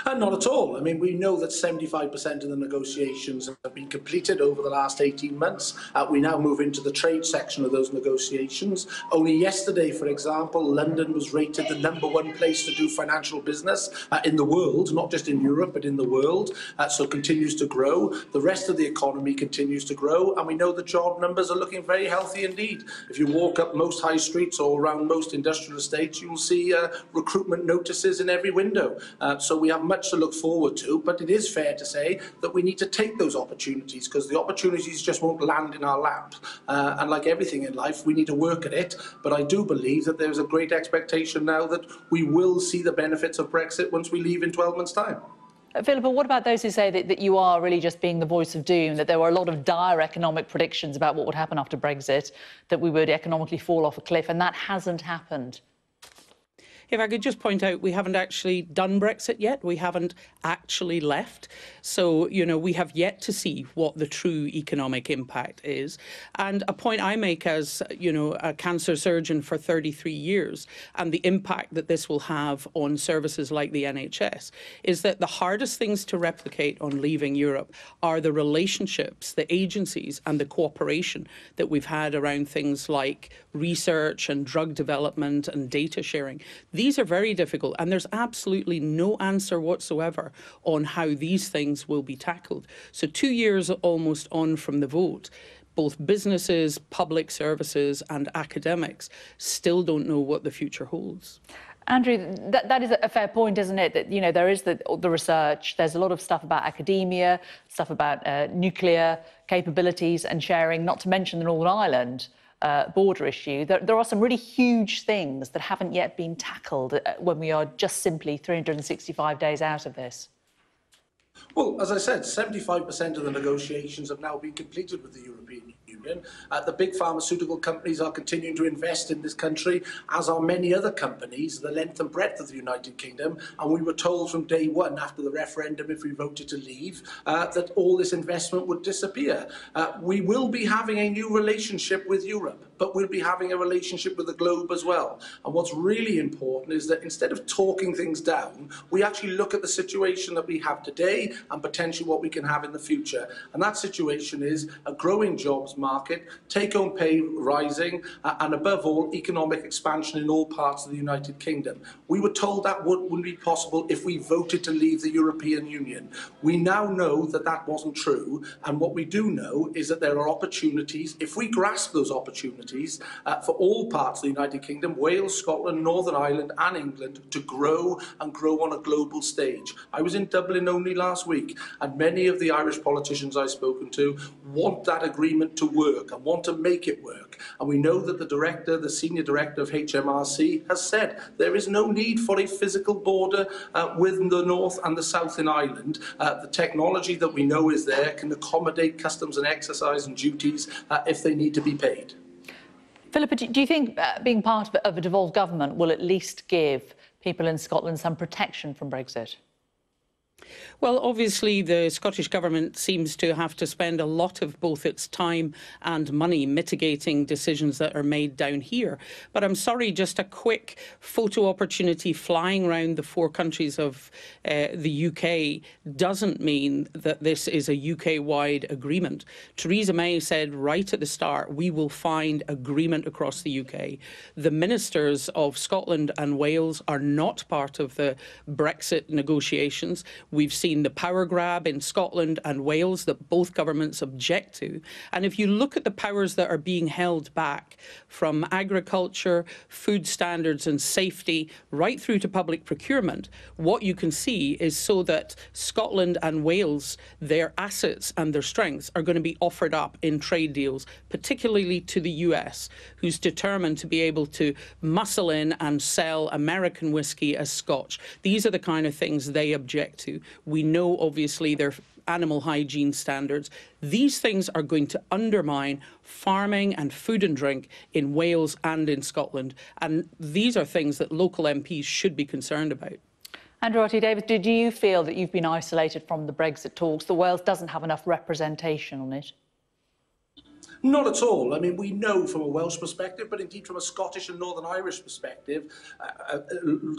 Not at all. I mean, we know that 75% of the negotiations have been completed over the last 18 months. We now move into the trade section of those negotiations. Only yesterday, for example, London was rated the #1 place to do financial business in the world, not just in Europe, but in the world. So it continues to grow. The rest of the economy continues to grow. And we know the job numbers are looking very healthy indeed. If you walk up most high streets or around most industrial estates, you will see recruitment notices in every window. So we have much to look forward to, but it is fair to say that we need to take those opportunities, because the opportunities just won't land in our lap. And like everything in life, we need to work at it. But I do believe that there's a great expectation now that we will see the benefits of Brexit once we leave in 12 months' time. Philippa, what about those who say that you are really just being the voice of doom, that there were a lot of dire economic predictions about what would happen after Brexit, that we would economically fall off a cliff, and that hasn't happened? If I could just point out, we haven't actually done Brexit yet. We haven't actually left. So, you know, we have yet to see what the true economic impact is. And a point I make as, you know, a cancer surgeon for 33 years and the impact that this will have on services like the NHS is that the hardest things to replicate on leaving Europe are the relationships, the agencies and the cooperation that we've had around things like research and drug development and data sharing. These are very difficult, and there's absolutely no answer whatsoever on how these things will be tackled. So 2 years almost on from the vote, both businesses, public services and academics still don't know what the future holds. Andrew, that is a fair point, isn't it? That, you know, there is the research, there's a lot of stuff about academia, stuff about nuclear capabilities and sharing, not to mention the Northern Ireland border issue. There are some really huge things that haven't yet been tackled when we are just simply 365 days out of this. Well, as I said, 75% of the negotiations have now been completed with the European Union. The big pharmaceutical companies are continuing to invest in this country, as are many other companies, the length and breadth of the United Kingdom. And we were told from day one, after the referendum, if we voted to leave, that all this investment would disappear. We will be having a new relationship with Europe, but we'll be having a relationship with the globe as well. And what's really important is that instead of talking things down, we actually look at the situation that we have today and potentially what we can have in the future. And that situation is a growing jobs market, take-home pay rising, and above all, economic expansion in all parts of the United Kingdom. We were told that wouldn't be possible if we voted to leave the European Union. We now know that that wasn't true, and what we do know is that there are opportunities, if we grasp those opportunities, for all parts of the United Kingdom, Wales, Scotland, Northern Ireland and England, to grow and grow on a global stage. I was in Dublin only last week, and many of the Irish politicians I've spoken to want that agreement to work and want to make it work. And we know that the senior director of HMRC has said there is no need for a physical border with the north and the south in Ireland. The technology that we know is there can accommodate customs and excise and duties if they need to be paid. Philippa, do you think being part of a devolved government will at least give people in Scotland some protection from Brexit? Well, obviously, the Scottish Government seems to have to spend a lot of both its time and money mitigating decisions that are made down here. But I'm sorry, just a quick photo opportunity flying around the 4 countries of the UK doesn't mean that this is a UK-wide agreement. Theresa May said right at the start, we will find agreement across the UK. The ministers of Scotland and Wales are not part of the Brexit negotiations. We've seen the power grab in Scotland and Wales that both governments object to. And if you look at the powers that are being held back, from agriculture, food standards and safety, right through to public procurement, what you can see is so that Scotland and Wales, their assets and their strengths are going to be offered up in trade deals, particularly to the US, who's determined to be able to muscle in and sell American whiskey as Scotch. These are the kind of things they object to. We know, obviously, their animal hygiene standards. These things are going to undermine farming and food and drink in Wales and in Scotland. And these are things that local MPs should be concerned about. Andrew Davis, do you feel that you've been isolated from the Brexit talks, that Wales doesn't have enough representation on it? Not at all. I mean, we know from a Welsh perspective, but indeed from a Scottish and Northern Irish perspective, a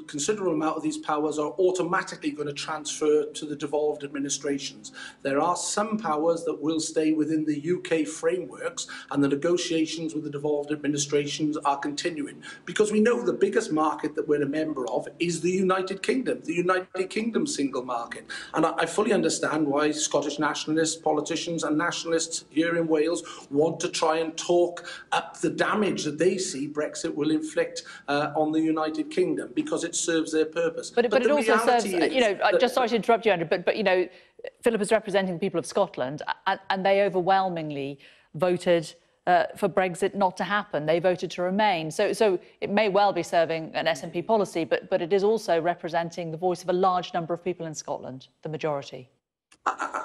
considerable amount of these powers are automatically going to transfer to the devolved administrations. There are some powers that will stay within the UK frameworks, and the negotiations with the devolved administrations are continuing. Because we know the biggest market that we're a member of is the United Kingdom single market. And I fully understand why Scottish nationalist politicians and nationalists here in Wales want to try and talk up the damage that they see Brexit will inflict on the United Kingdom, because it serves their purpose. But it also serves, you know, just sorry to interrupt you, Andrew, but you know, Philip is representing the people of Scotland, and they overwhelmingly voted for Brexit not to happen. They voted to remain. So it may well be serving an SNP policy, but it is also representing the voice of a large number of people in Scotland, the majority.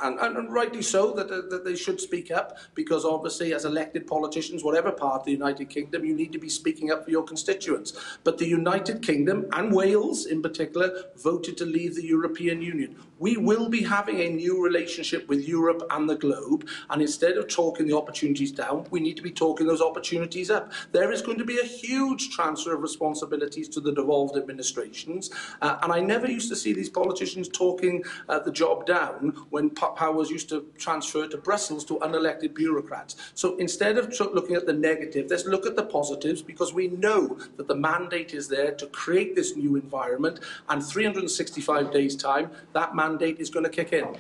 and rightly so, that they should speak up, because obviously as elected politicians, whatever part of the United Kingdom, you need to be speaking up for your constituents. But the United Kingdom, and Wales in particular, voted to leave the European Union. We will be having a new relationship with Europe and the globe, and instead of talking the opportunities down, we need to be talking those opportunities up. There is going to be a huge transfer of responsibilities to the devolved administrations, and I never used to see these politicians talking the job down when powers used to transfer to Brussels to unelected bureaucrats. So instead of looking at the negative, let's look at the positives, because we know that the mandate is there to create this new environment, and 365 days' time, that mandate is going to kick in.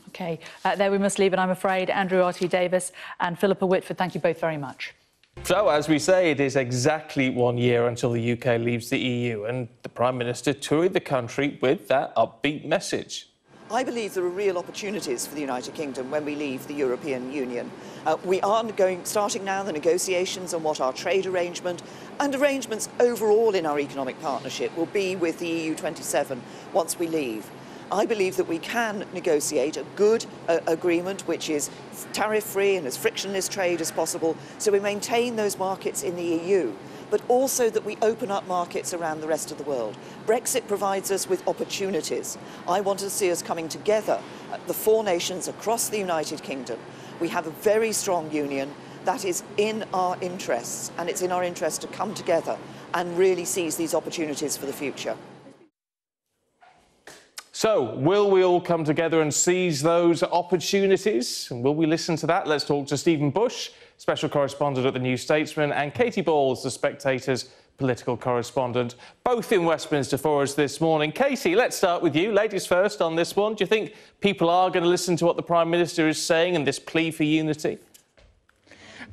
OK, there we must leave it, I'm afraid. Andrew R.T. Davis and Philippa Whitford, thank you both very much. So, as we say, it is exactly 1 year until the UK leaves the EU, and the Prime Minister toured the country with that upbeat message. I believe there are real opportunities for the United Kingdom when we leave the European Union. We are starting now the negotiations on what our trade arrangement and arrangements overall in our economic partnership will be with the EU 27 once we leave. I believe that we can negotiate a good agreement which is tariff-free and as frictionless trade as possible, so we maintain those markets in the EU, but also that we open up markets around the rest of the world. Brexit provides us with opportunities. I want to see us coming together, the four nations across the United Kingdom. We have a very strong union that is in our interests, and it's in our interest to come together and really seize these opportunities for the future. So, will we all come together and seize those opportunities? And will we listen to that? Let's talk to Stephen Bush, special correspondent at The New Statesman, and Katie Balls, the Spectator's political correspondent, both in Westminster for us this morning. Katie, let's start with you. Ladies first on this one. Do you think people are going to listen to what the Prime Minister is saying and this plea for unity?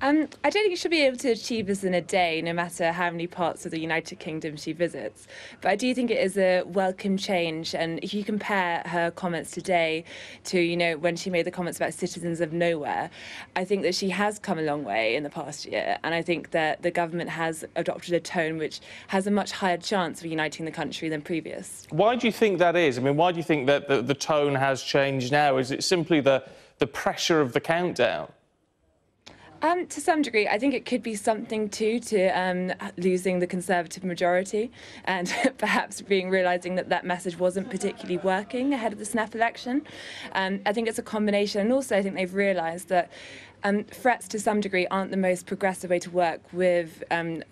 I don't think you should be able to achieve this in a day, no matter how many parts of the United Kingdom she visits. But I do think it is a welcome change. And if you compare her comments today to, you know, when she made the comments about citizens of nowhere, I think that she has come a long way in the past year. And I think that the government has adopted a tone which has a much higher chance of uniting the country than previous. Why do you think that is? I mean, why do you think that the tone has changed now? Is it simply the pressure of the countdown? To some degree, I think it could be something too to losing the Conservative majority and perhaps realising that that message wasn't particularly working ahead of the snap election. I think it's a combination, and also I think they've realised that threats to some degree aren't the most progressive way to work with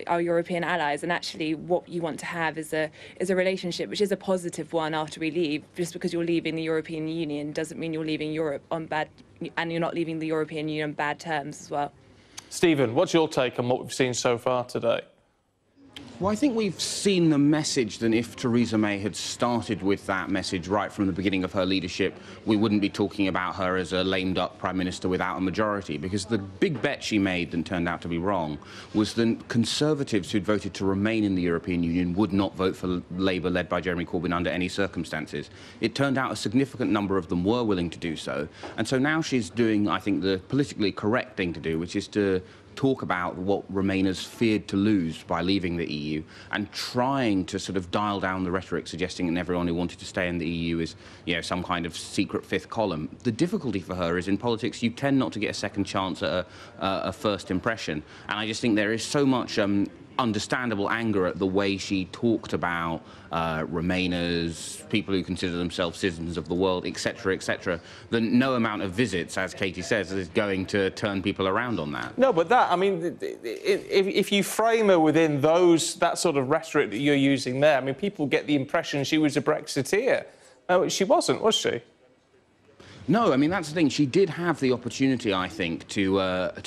our European allies, and actually what you want to have is a relationship which is a positive one after we leave. Just because you're leaving the European Union doesn't mean you're leaving Europe on bad, and you're not leaving the European Union on bad terms as well. Stephen, what's your take on what we've seen so far today? Well, I think we've seen the message that if Theresa May had started with that message right from the beginning of her leadership, we wouldn't be talking about her as a lame-duck Prime Minister without a majority, because the big bet she made and turned out to be wrong was that Conservatives who'd voted to remain in the European Union would not vote for Labour led by Jeremy Corbyn under any circumstances. It turned out a significant number of them were willing to do so, and so now she's doing, I think, the politically correct thing to do, which is to talk about what Remainers feared to lose by leaving the EU and trying to sort of dial down the rhetoric, suggesting that everyone who wanted to stay in the EU is, you know, some kind of secret fifth column. The difficulty for her is in politics you tend not to get a second chance at a first impression, and I just think there is so much understandable anger at the way she talked about Remainers, people who consider themselves citizens of the world, etc., that no amount of visits, as Katie says, is going to turn people around on that. No, but that, I mean, if you frame her within that sort of rhetoric that you're using there, I mean, people get the impression she was a Brexiteer. She wasn't, was she? No, I mean, that's the thing. She did have the opportunity, I think, to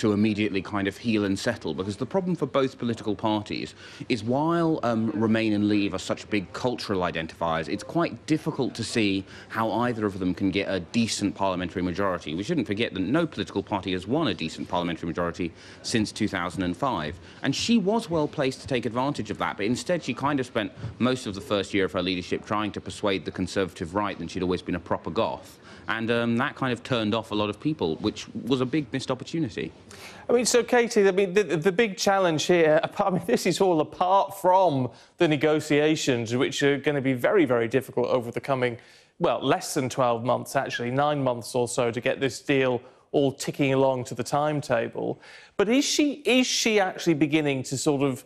immediately kind of heal and settle, because the problem for both political parties is while Remain and Leave are such big cultural identifiers, it's quite difficult to see how either of them can get a decent parliamentary majority. We shouldn't forget that no political party has won a decent parliamentary majority since 2005. And she was well placed to take advantage of that, but instead she kind of spent most of the first year of her leadership trying to persuade the Conservative right that she'd always been a proper goth. And and that kind of turned off a lot of people, which was a big missed opportunity. I mean, so, Katie, I mean, the big challenge here, I mean, this is all apart from the negotiations, which are going to be very, very difficult over the coming, well, less than 12 months, actually, 9 months or so to get this deal all ticking along to the timetable. But is she actually beginning to sort of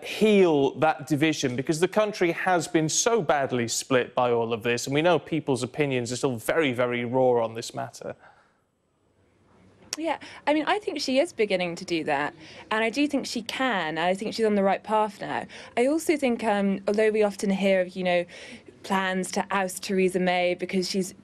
heal that division? Because the country has been so badly split by all of this, and we know people's opinions are still very, very raw on this matter. Yeah, I mean, I think she is beginning to do that, and I do think she can. I think she's on the right path now. I also think, although we often hear of, you know, plans to oust Theresa May because she's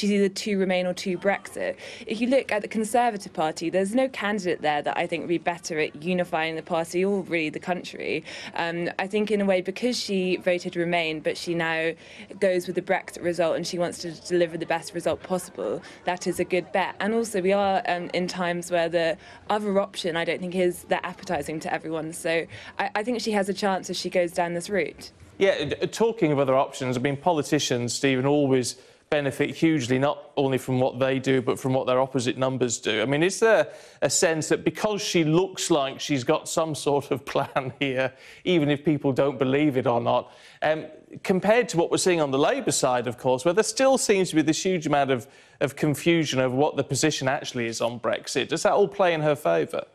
either too Remain or too Brexit. If you look at the Conservative Party, there's no candidate there that I think would be better at unifying the party or really the country. I think in a way, because she voted Remain, but she now goes with the Brexit result and she wants to deliver the best result possible, that is a good bet. And also we are in times where the other option I don't think is that appetising to everyone. So I think she has a chance if she goes down this route. Yeah, talking of other options, I mean, politicians, Stephen, always benefit hugely, not only from what they do, but from what their opposite numbers do. I mean, is there a sense that because she looks like she's got some sort of plan here, even if people don't believe it or not, compared to what we're seeing on the Labour side, of course, where there still seems to be this huge amount of confusion over what the position actually is on Brexit, does that all play in her favour?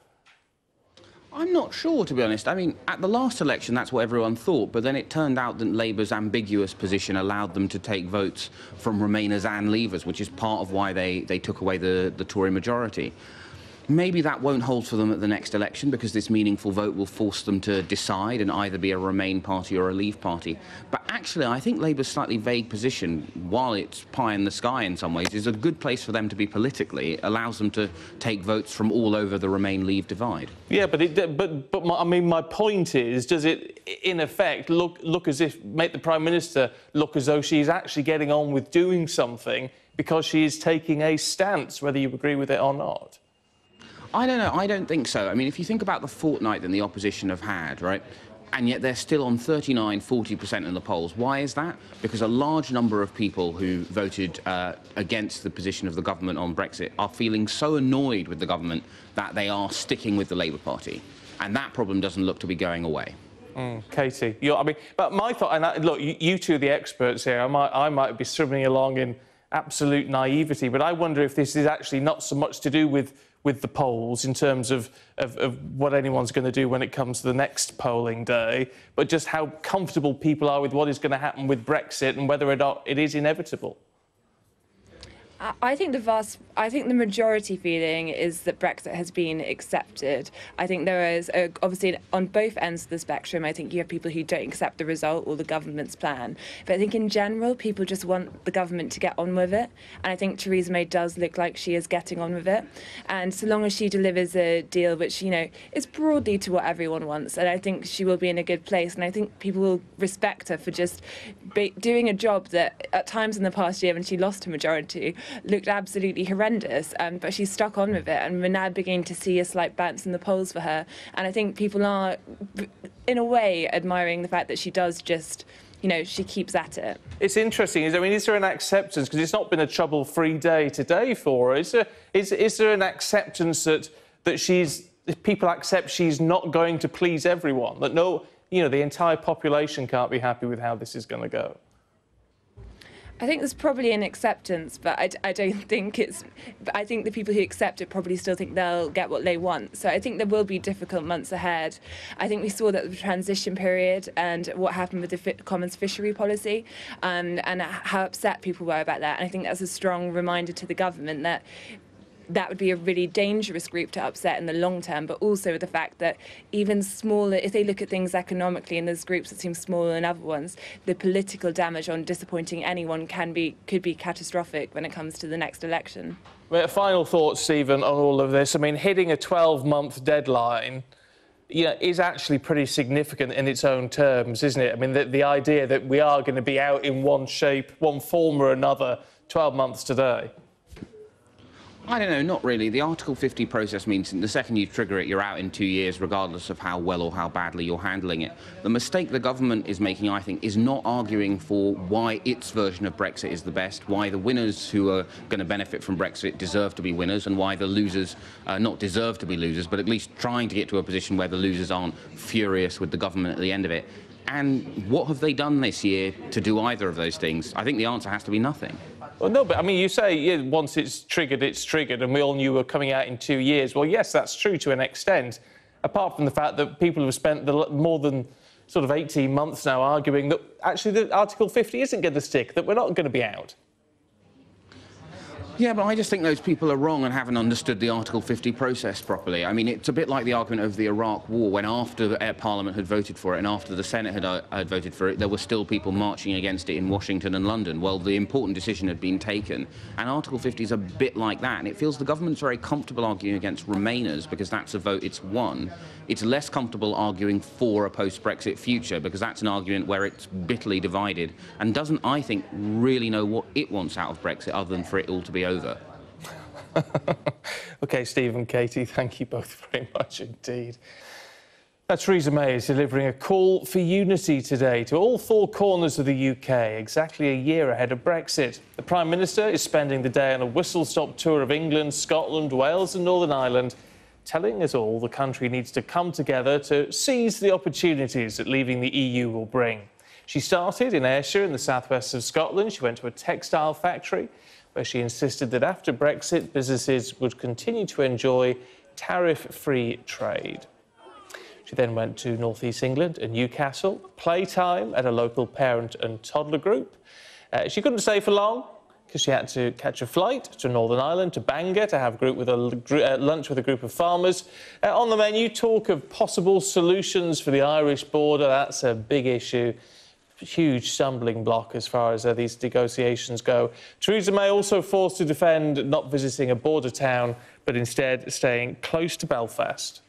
I'm not sure, to be honest. I mean, at the last election, that's what everyone thought, but then it turned out that Labour's ambiguous position allowed them to take votes from Remainers and Leavers, which is part of why they took away the Tory majority. Maybe that won't hold for them at the next election because this meaningful vote will force them to decide and either be a Remain party or a Leave party. But actually, I think Labour's slightly vague position, while it's pie in the sky in some ways, is a good place for them to be politically. It allows them to take votes from all over the Remain-Leave divide. Yeah, but I mean, my point is, does it, in effect, look as if, make the Prime Minister look as though she's actually getting on with doing something because she is taking a stance, whether you agree with it or not? I don't know. I don't think so. I mean, if you think about the fortnight that the opposition have had, right, and yet they're still on 39–40% in the polls. Why is that? Because a large number of people who voted against the position of the government on Brexit are feeling so annoyed with the government that they are sticking with the Labour Party. And that problem doesn't look to be going away. Katie, I mean, but my thought, and look, you two are the experts here. I might be swimming along in absolute naivety, but I wonder if this is actually not so much to do with the polls in terms of what anyone's going to do when it comes to the next polling day, but just how comfortable people are with what is going to happen with Brexit and whether or not it is inevitable. I think the majority feeling is that Brexit has been accepted. I think there is, obviously, on both ends of the spectrum, I think you have people who don't accept the result or the government's plan. But I think in general, people just want the government to get on with it. And I think Theresa May does look like she is getting on with it. And so long as she delivers a deal which, you know, is broadly to what everyone wants, and I think she will be in a good place. And I think people will respect her for just doing a job that at times in the past year when she lost a majority, looked absolutely horrendous, but she's stuck on with it, and we're now beginning to see a slight bounce in the polls for her. And I think people are, in a way, admiring the fact that she does just, you know, she keeps at it. It's interesting. I mean, is there an acceptance? Because it's not been a trouble-free day today for her. Is there an acceptance that people accept she's not going to please everyone? That the entire population can't be happy with how this is going to go? I think there's probably an acceptance, but I don't think it's... I think the people who accept it probably still think they'll get what they want. So I think there will be difficult months ahead. I think we saw that the transition period and what happened with the Commons fishery policy and how upset people were about that. And I think that's a strong reminder to the government that that would be a really dangerous group to upset in the long term, but also the fact that even smaller, if they look at things economically and there's groups that seem smaller than other ones, the political damage on disappointing anyone could be catastrophic when it comes to the next election. Well, final thought, Stephen, on all of this. I mean, hitting a 12-month deadline, is actually pretty significant in its own terms, isn't it? I mean, the idea that we are going to be out in one shape, one form or another, 12 months today. I don't know, not really. The Article 50 process means the second you trigger it, you're out in 2 years, regardless of how well or how badly you're handling it. The mistake the government is making, I think, is not arguing for why its version of Brexit is the best, why the winners who are going to benefit from Brexit deserve to be winners, and why the losers not deserve to be losers, but at least trying to get to a position where the losers aren't furious with the government at the end of it. And what have they done this year to do either of those things? I think the answer has to be nothing. Well, no, but I mean, you say once it's triggered, and we all knew we were coming out in 2 years. Well, yes, that's true to an extent, apart from the fact that people have spent more than sort of 18 months now arguing that actually the Article 50 isn't going to stick, that we're not going to be out. Yeah, but I just think those people are wrong and haven't understood the Article 50 process properly. I mean, it's a bit like the argument over the Iraq War, when after Parliament had voted for it and after the Senate had voted for it, there were still people marching against it in Washington and London. Well, the important decision had been taken, and Article 50 is a bit like that, and it feels the government's very comfortable arguing against Remainers because that's a vote it's won. It's less comfortable arguing for a post-Brexit future because that's an argument where it's bitterly divided and doesn't, I think, really know what it wants out of Brexit other than for it all to be over. OK, Steve and Katie, thank you both very much indeed. Now, Theresa May is delivering a call for unity today to all four corners of the UK, exactly a year ahead of Brexit. The Prime Minister is spending the day on a whistle-stop tour of England, Scotland, Wales and Northern Ireland, telling us all the country needs to come together to seize the opportunities that leaving the EU will bring. She started in Ayrshire in the southwest of Scotland. She went to a textile factory where she insisted that after Brexit, businesses would continue to enjoy tariff-free trade. She then went to North East England and Newcastle, playtime at a local parent and toddler group. She couldn't stay for long because she had to catch a flight to Northern Ireland, to Bangor, to have lunch with a group of farmers. On the menu, talk of possible solutions for the Irish border. That's a big issue. Huge stumbling block as far as these negotiations go. Theresa May also forced to defend not visiting a border town, but instead staying close to Belfast.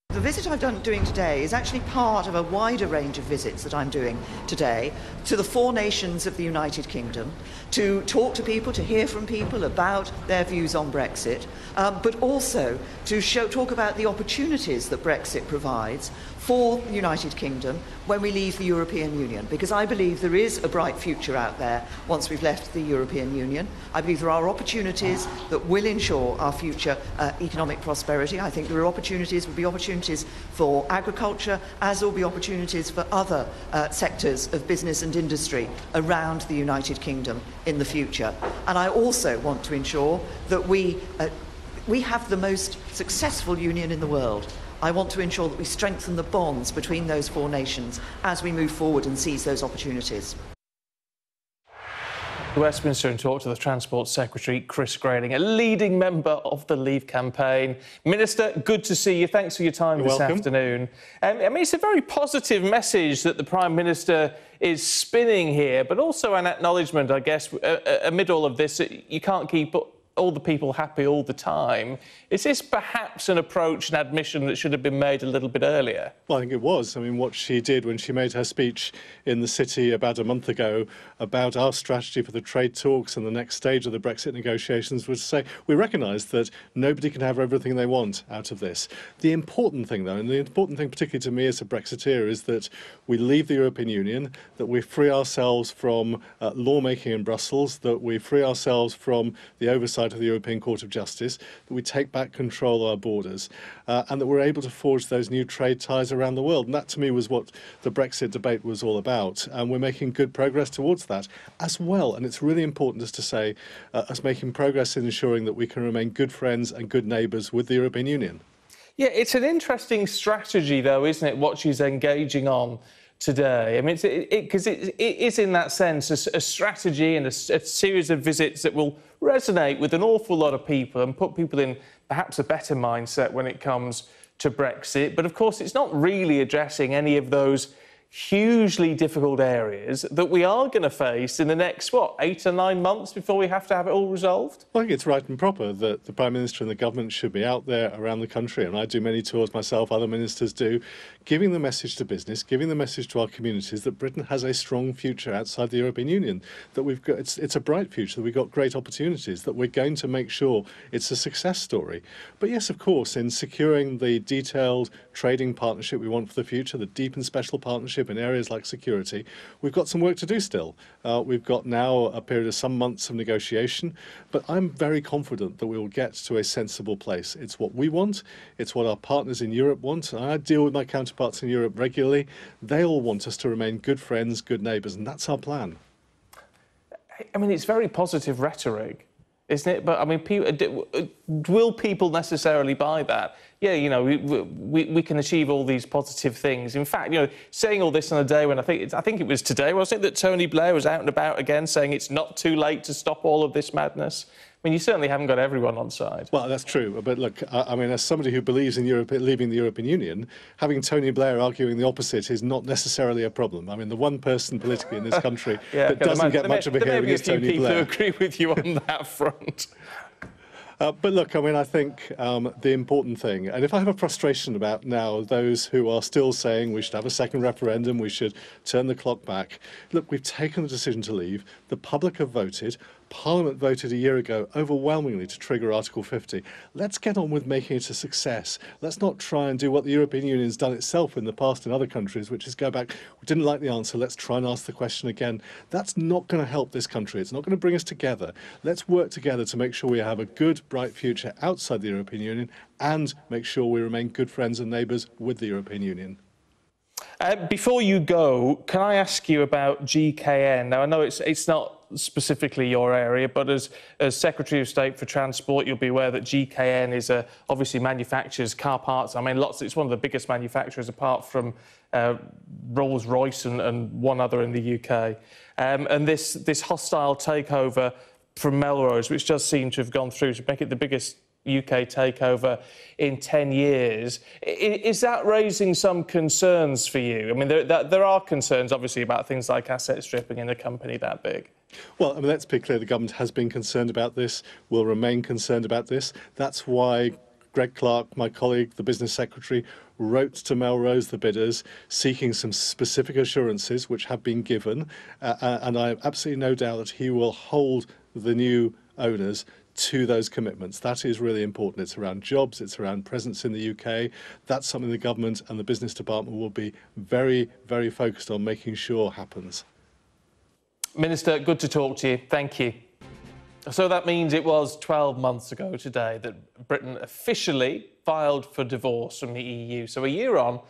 The visit I'm doing today is actually part of a wider range of visits that I'm doing today to the four nations of the United Kingdom, to talk to people, to hear from people about their views on Brexit, but also to talk about the opportunities that Brexit provides for the United Kingdom when we leave the European Union, because I believe there is a bright future out there once we've left the European Union. I believe there are opportunities that will ensure our future economic prosperity. I think there are opportunities, will be opportunities for agriculture, as will be opportunities for other sectors of business and industry around the United Kingdom in the future. And I also want to ensure that we have the most successful union in the world. I want to ensure that we strengthen the bonds between those four nations as we move forward and seize those opportunities. To Westminster and talk to the Transport Secretary, Chris Grayling, a leading member of the Leave campaign. Minister, good to see you. Thanks for your time this afternoon. I mean, it's a very positive message that the Prime Minister is spinning here, but also an acknowledgement, I guess, amid all of this, that you can't keep all the people happy all the time. Is this perhaps an approach, an admission that should have been made a little bit earlier? Well, I think it was. I mean, what she did when she made her speech in the City about a month ago about our strategy for the trade talks and the next stage of the Brexit negotiations was to say we recognise that nobody can have everything they want out of this. The important thing, though, and the important thing particularly to me as a Brexiteer, is that we leave the European Union, that we free ourselves from lawmaking in Brussels, that we free ourselves from the oversight of the European Court of Justice, that we take back control of our borders, and that we're able to forge those new trade ties around the world. And that, to me, was what the Brexit debate was all about. And we're making good progress towards that as well. And it's really important, as to say, us making progress in ensuring that we can remain good friends and good neighbours with the European Union. Yeah, it's an interesting strategy, though, isn't it, what she's engaging on today? I mean, because it is, in that sense, a strategy and a series of visits that will resonate with an awful lot of people and put people in perhaps a better mindset when it comes to Brexit. But, of course, it's not really addressing any of those hugely difficult areas that we are going to face in the next, 8 or 9 months before we have to have it all resolved? I think it's right and proper that the Prime Minister and the government should be out there around the country, and I do many tours myself, other ministers do, giving the message to business, giving the message to our communities that Britain has a strong future outside the European Union, that we've got, it's a bright future, that we've got great opportunities, that we're going to make sure it's a success story. But yes, of course, in securing the detailed trading partnership we want for the future, the deep and special partnership in areas like security, we've got some work to do still. We've got now a period of some months of negotiation, but I'm very confident that we will get to a sensible place. It's what we want, it's what our partners in Europe want. I deal with my counterparts in Europe regularly. They all want us to remain good friends, good neighbours, and that's our plan. I mean, it's very positive rhetoric, isn't it? But I mean, will people necessarily buy that? Yeah, you know, we can achieve all these positive things. In fact, you know, saying all this on a day when I think it was today, wasn't it, that Tony Blair was out and about again saying it's not too late to stop all of this madness. I mean, you certainly haven't got everyone on side. Well, that's true. But look, I mean, as somebody who believes in Europe, leaving the European Union, having Tony Blair arguing the opposite is not necessarily a problem. I mean, the one person politically in this country that doesn't get much of a hearing is Tony Blair. There may be a few people who agree with you on that front. But look, I mean, I think the important thing, and if I have a frustration about now those who are still saying we should have a second referendum, we should turn the clock back, look, we've taken the decision to leave. The public have voted. Parliament voted a year ago overwhelmingly to trigger Article 50. Let's get on with making it a success. Let's not try and do what the European Union has done itself in the past in other countries, which is go back, we didn't like the answer, let's try and ask the question again. That's not going to help this country. It's not going to bring us together. Let's work together to make sure we have a good, bright future outside the European Union and make sure we remain good friends and neighbours with the European Union. Before you go, can I ask you about GKN? Now, I know it's not specifically your area, but as Secretary of State for Transport, you'll be aware that GKN is obviously manufactures car parts. I mean, it's one of the biggest manufacturers apart from Rolls-Royce and one other in the UK. And this hostile takeover from Melrose, which does seem to have gone through to make it the biggest UK takeover in 10 years. Is that raising some concerns for you? I mean, there are concerns, obviously, about things like asset stripping in a company that big. Well, I mean, let's be clear, the government has been concerned about this, will remain concerned about this. That's why Greg Clark, my colleague, the business secretary, wrote to Melrose, the bidders, seeking some specific assurances which have been given. And I have absolutely no doubt that he will hold the new owners to those commitments. That is really important. It's around jobs, it's around presence in the UK. That's something the government and the business department will be very, very focused on making sure happens. Minister, good to talk to you. Thank you. So that means it was 12 months ago today that Britain officially filed for divorce from the EU. So a year on,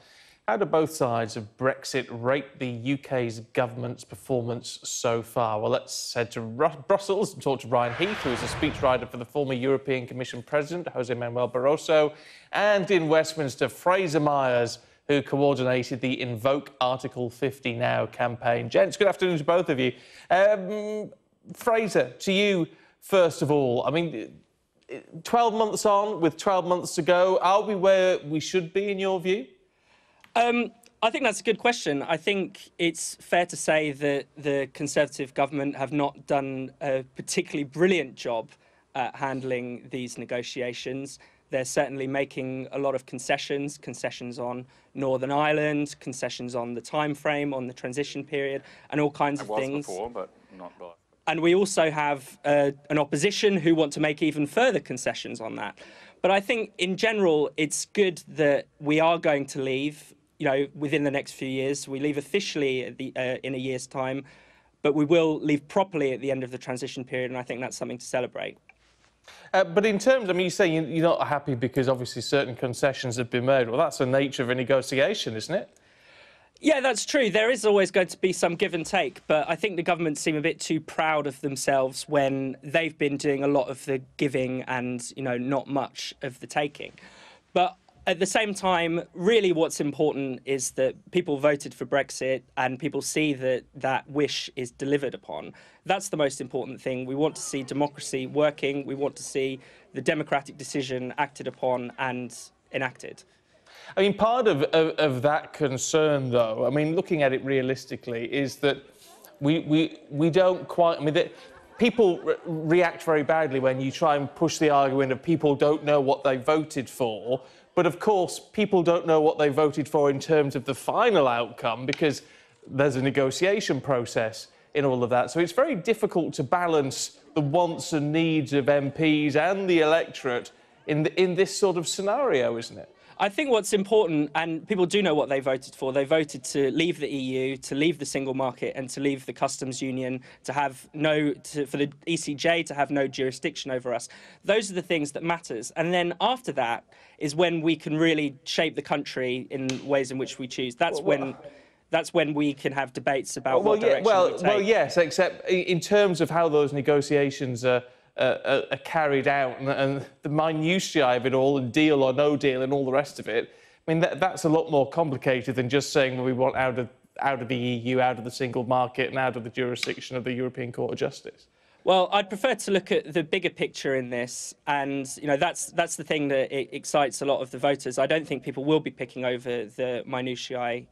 how do both sides of Brexit rate the UK's government's performance so far? Well, let's head to Brussels and talk to Ryan Heath, who is a speechwriter for the former European Commission President, Jose Manuel Barroso, and in Westminster, Fraser Myers, who coordinated the Invoke Article 50 Now campaign. Gents, good afternoon to both of you. Fraser, to you first of all. I mean, 12 months on, with 12 months to go, are we where we should be in your view? I think that's a good question. I think it's fair to say that the Conservative government have not done a particularly brilliant job at handling these negotiations. They're certainly making a lot of concessions on Northern Ireland, concessions on the time frame, on the transition period, and all kinds of things. Before, but not by. And we also have an opposition who want to make even further concessions on that. But I think, in general, it's good that we are going to leave, you know, within the next few years. We leave officially at in a year's time, but we will leave properly at the end of the transition period, and I think that's something to celebrate. But in terms, I mean, you say you're not happy because obviously certain concessions have been made. Well, that's the nature of a negotiation, isn't it? Yeah, that's true. There is always going to be some give and take, but I think the government seem a bit too proud of themselves when they've been doing a lot of the giving and, you know, not much of the taking. But at the same time, really what's important is that people voted for Brexit and people see that that wish is delivered upon. That's the most important thing. We want to see democracy working. We want to see the democratic decision acted upon and enacted. I mean, part of that concern, though, I mean, looking at it realistically, is that we don't quite... I mean, people react very badly when you try and push the argument of people don't know what they voted for, But of course, people don't know what they voted for in terms of the final outcome because there's a negotiation process in all of that. So it's very difficult to balance the wants and needs of MPs and the electorate in this sort of scenario, isn't it? I think what's important, and people do know what they voted for, they voted to leave the EU, to leave the single market and to leave the customs union, to have for the ECJ to have no jurisdiction over us. Those are the things that matters. And then after that is when we can really shape the country in ways in which we choose. That's when we can have debates about what direction we take. Well, yes, except in terms of how those negotiations are carried out and the minutiae of it all, and deal or no deal and all the rest of it. I mean, that's a lot more complicated than just saying, well, we want out of the EU, out of the single market and out of the jurisdiction of the European Court of Justice. Well, I'd prefer to look at the bigger picture in this, and that's the thing that excites a lot of the voters. I don't think people will be picking over the minutiae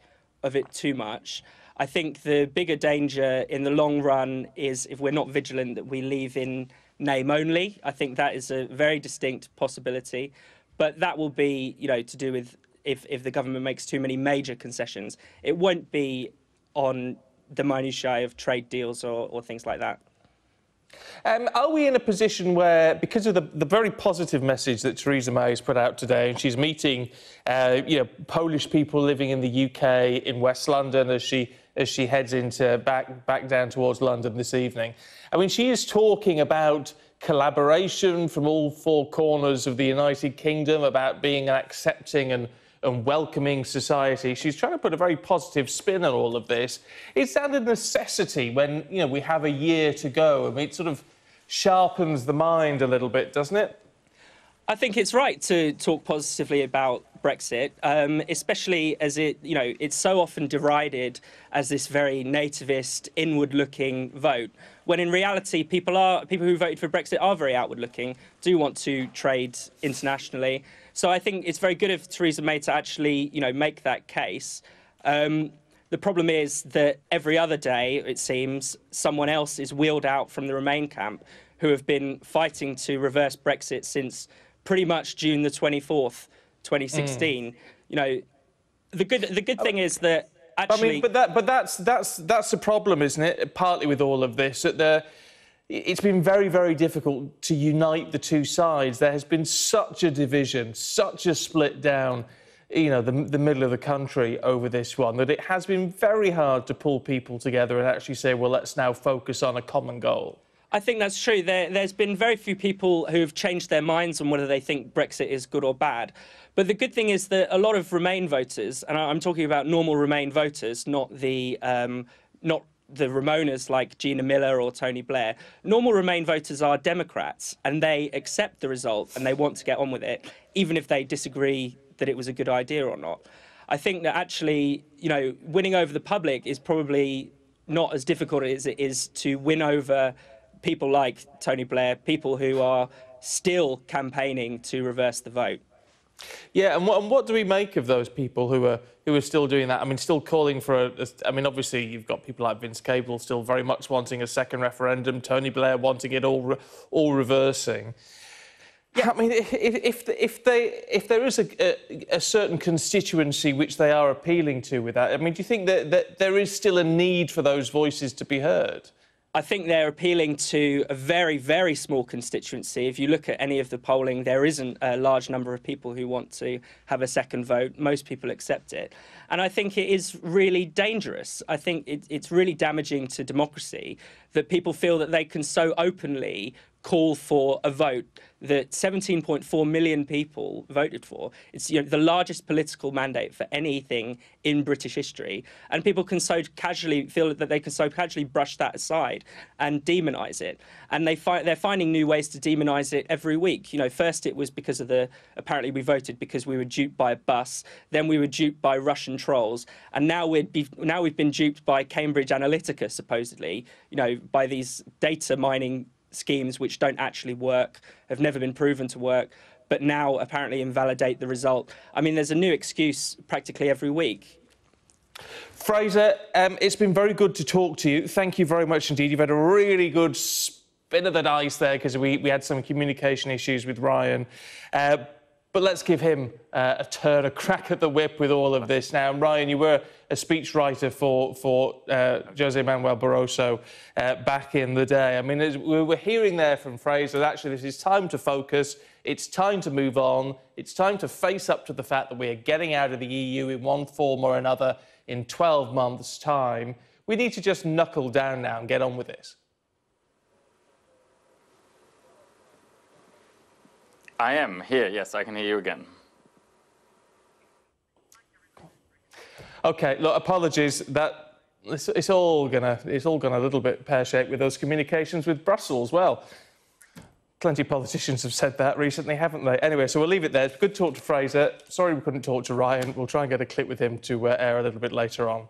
of it too much. I think the bigger danger in the long run is if we're not vigilant that we leave in name only. I think that is a very distinct possibility, but that will be, to do with if the government makes too many major concessions. It won't be on the minutiae of trade deals or things like that. Are we in a position where, because of the very positive message that Theresa May has put out today, and she's meeting, Polish people living in the UK in West London as she heads into back down towards London this evening. I mean, she is talking about collaboration from all four corners of the United Kingdom, about being an accepting and welcoming society. She's trying to put a very positive spin on all of this. Is that a necessity when, we have a year to go? I mean, it sort of sharpens the mind a little bit, doesn't it? I think it's right to talk positively about Brexit, especially as it's so often derided as this very nativist, inward-looking vote, when in reality people who voted for Brexit are very outward-looking, do want to trade internationally. So I think it's very good of Theresa May to actually, make that case. The problem is that every other day, it seems, someone else is wheeled out from the Remain camp who have been fighting to reverse Brexit since pretty much June the 24th, 2016. The good thing is that actually... I mean, but that's the problem, isn't it? Partly with all of this, that it's been very, very difficult to unite the two sides. There has been such a division, such a split down, the middle of the country over this one, that it has been very hard to pull people together and actually say, well, let's now focus on a common goal. I think that's true. There's been very few people who've changed their minds on whether they think Brexit is good or bad. But the good thing is that a lot of Remain voters, and I'm talking about normal Remain voters, not the Remoaners like Gina Miller or Tony Blair. Normal Remain voters are Democrats, and they accept the result and they want to get on with it, even if they disagree that it was a good idea or not. I think that actually, winning over the public is probably not as difficult as it is to win over people like Tony Blair, people who are still campaigning to reverse the vote. Yeah, and what do we make of those people who are still doing that? I mean, still calling for I mean, obviously you've got people like Vince Cable still very much wanting a second referendum, Tony Blair wanting it all reversing. Yeah, I mean, if there is a certain constituency which they are appealing to with that, I mean, do you think that there is still a need for those voices to be heard? I think they're appealing to a very, very small constituency. If you look at any of the polling, there isn't a large number of people who want to have a second vote. Most people accept it. And I think it is really dangerous. I think it's really damaging to democracy that people feel that they can so openly call for a vote that 17.4 million people voted for. It's the largest political mandate for anything in British history, and people can so casually feel that they can so casually brush that aside and demonise it. And they're finding new ways to demonise it every week. First it was because of apparently we voted because we were duped by a bus, then we were duped by Russian trolls, and now we've been duped by Cambridge Analytica, supposedly, by these data mining schemes which don't actually work, have never been proven to work, but now apparently invalidate the result. I mean, there's a new excuse practically every week. Fraser, it's been very good to talk to you. Thank you very much indeed. You've had a really good spin of the dice there because we had some communication issues with Ryan. But But let's give him a turn, a crack at the whip with all of this now. And Ryan, you were a speechwriter for Jose Manuel Barroso back in the day. I mean, we were hearing there from Fraser that actually this is time to focus, it's time to move on, it's time to face up to the fact that we are getting out of the EU in one form or another in 12 months' time. We need to just knuckle down now and get on with this. I am here, yes, I can hear you again. OK, look, apologies. It's all gone a little bit pear-shaped with those communications with Brussels. Well, plenty of politicians have said that recently, haven't they? Anyway, so we'll leave it there. It's good talk to Fraser. Sorry we couldn't talk to Ryan. We'll try and get a clip with him to air a little bit later on.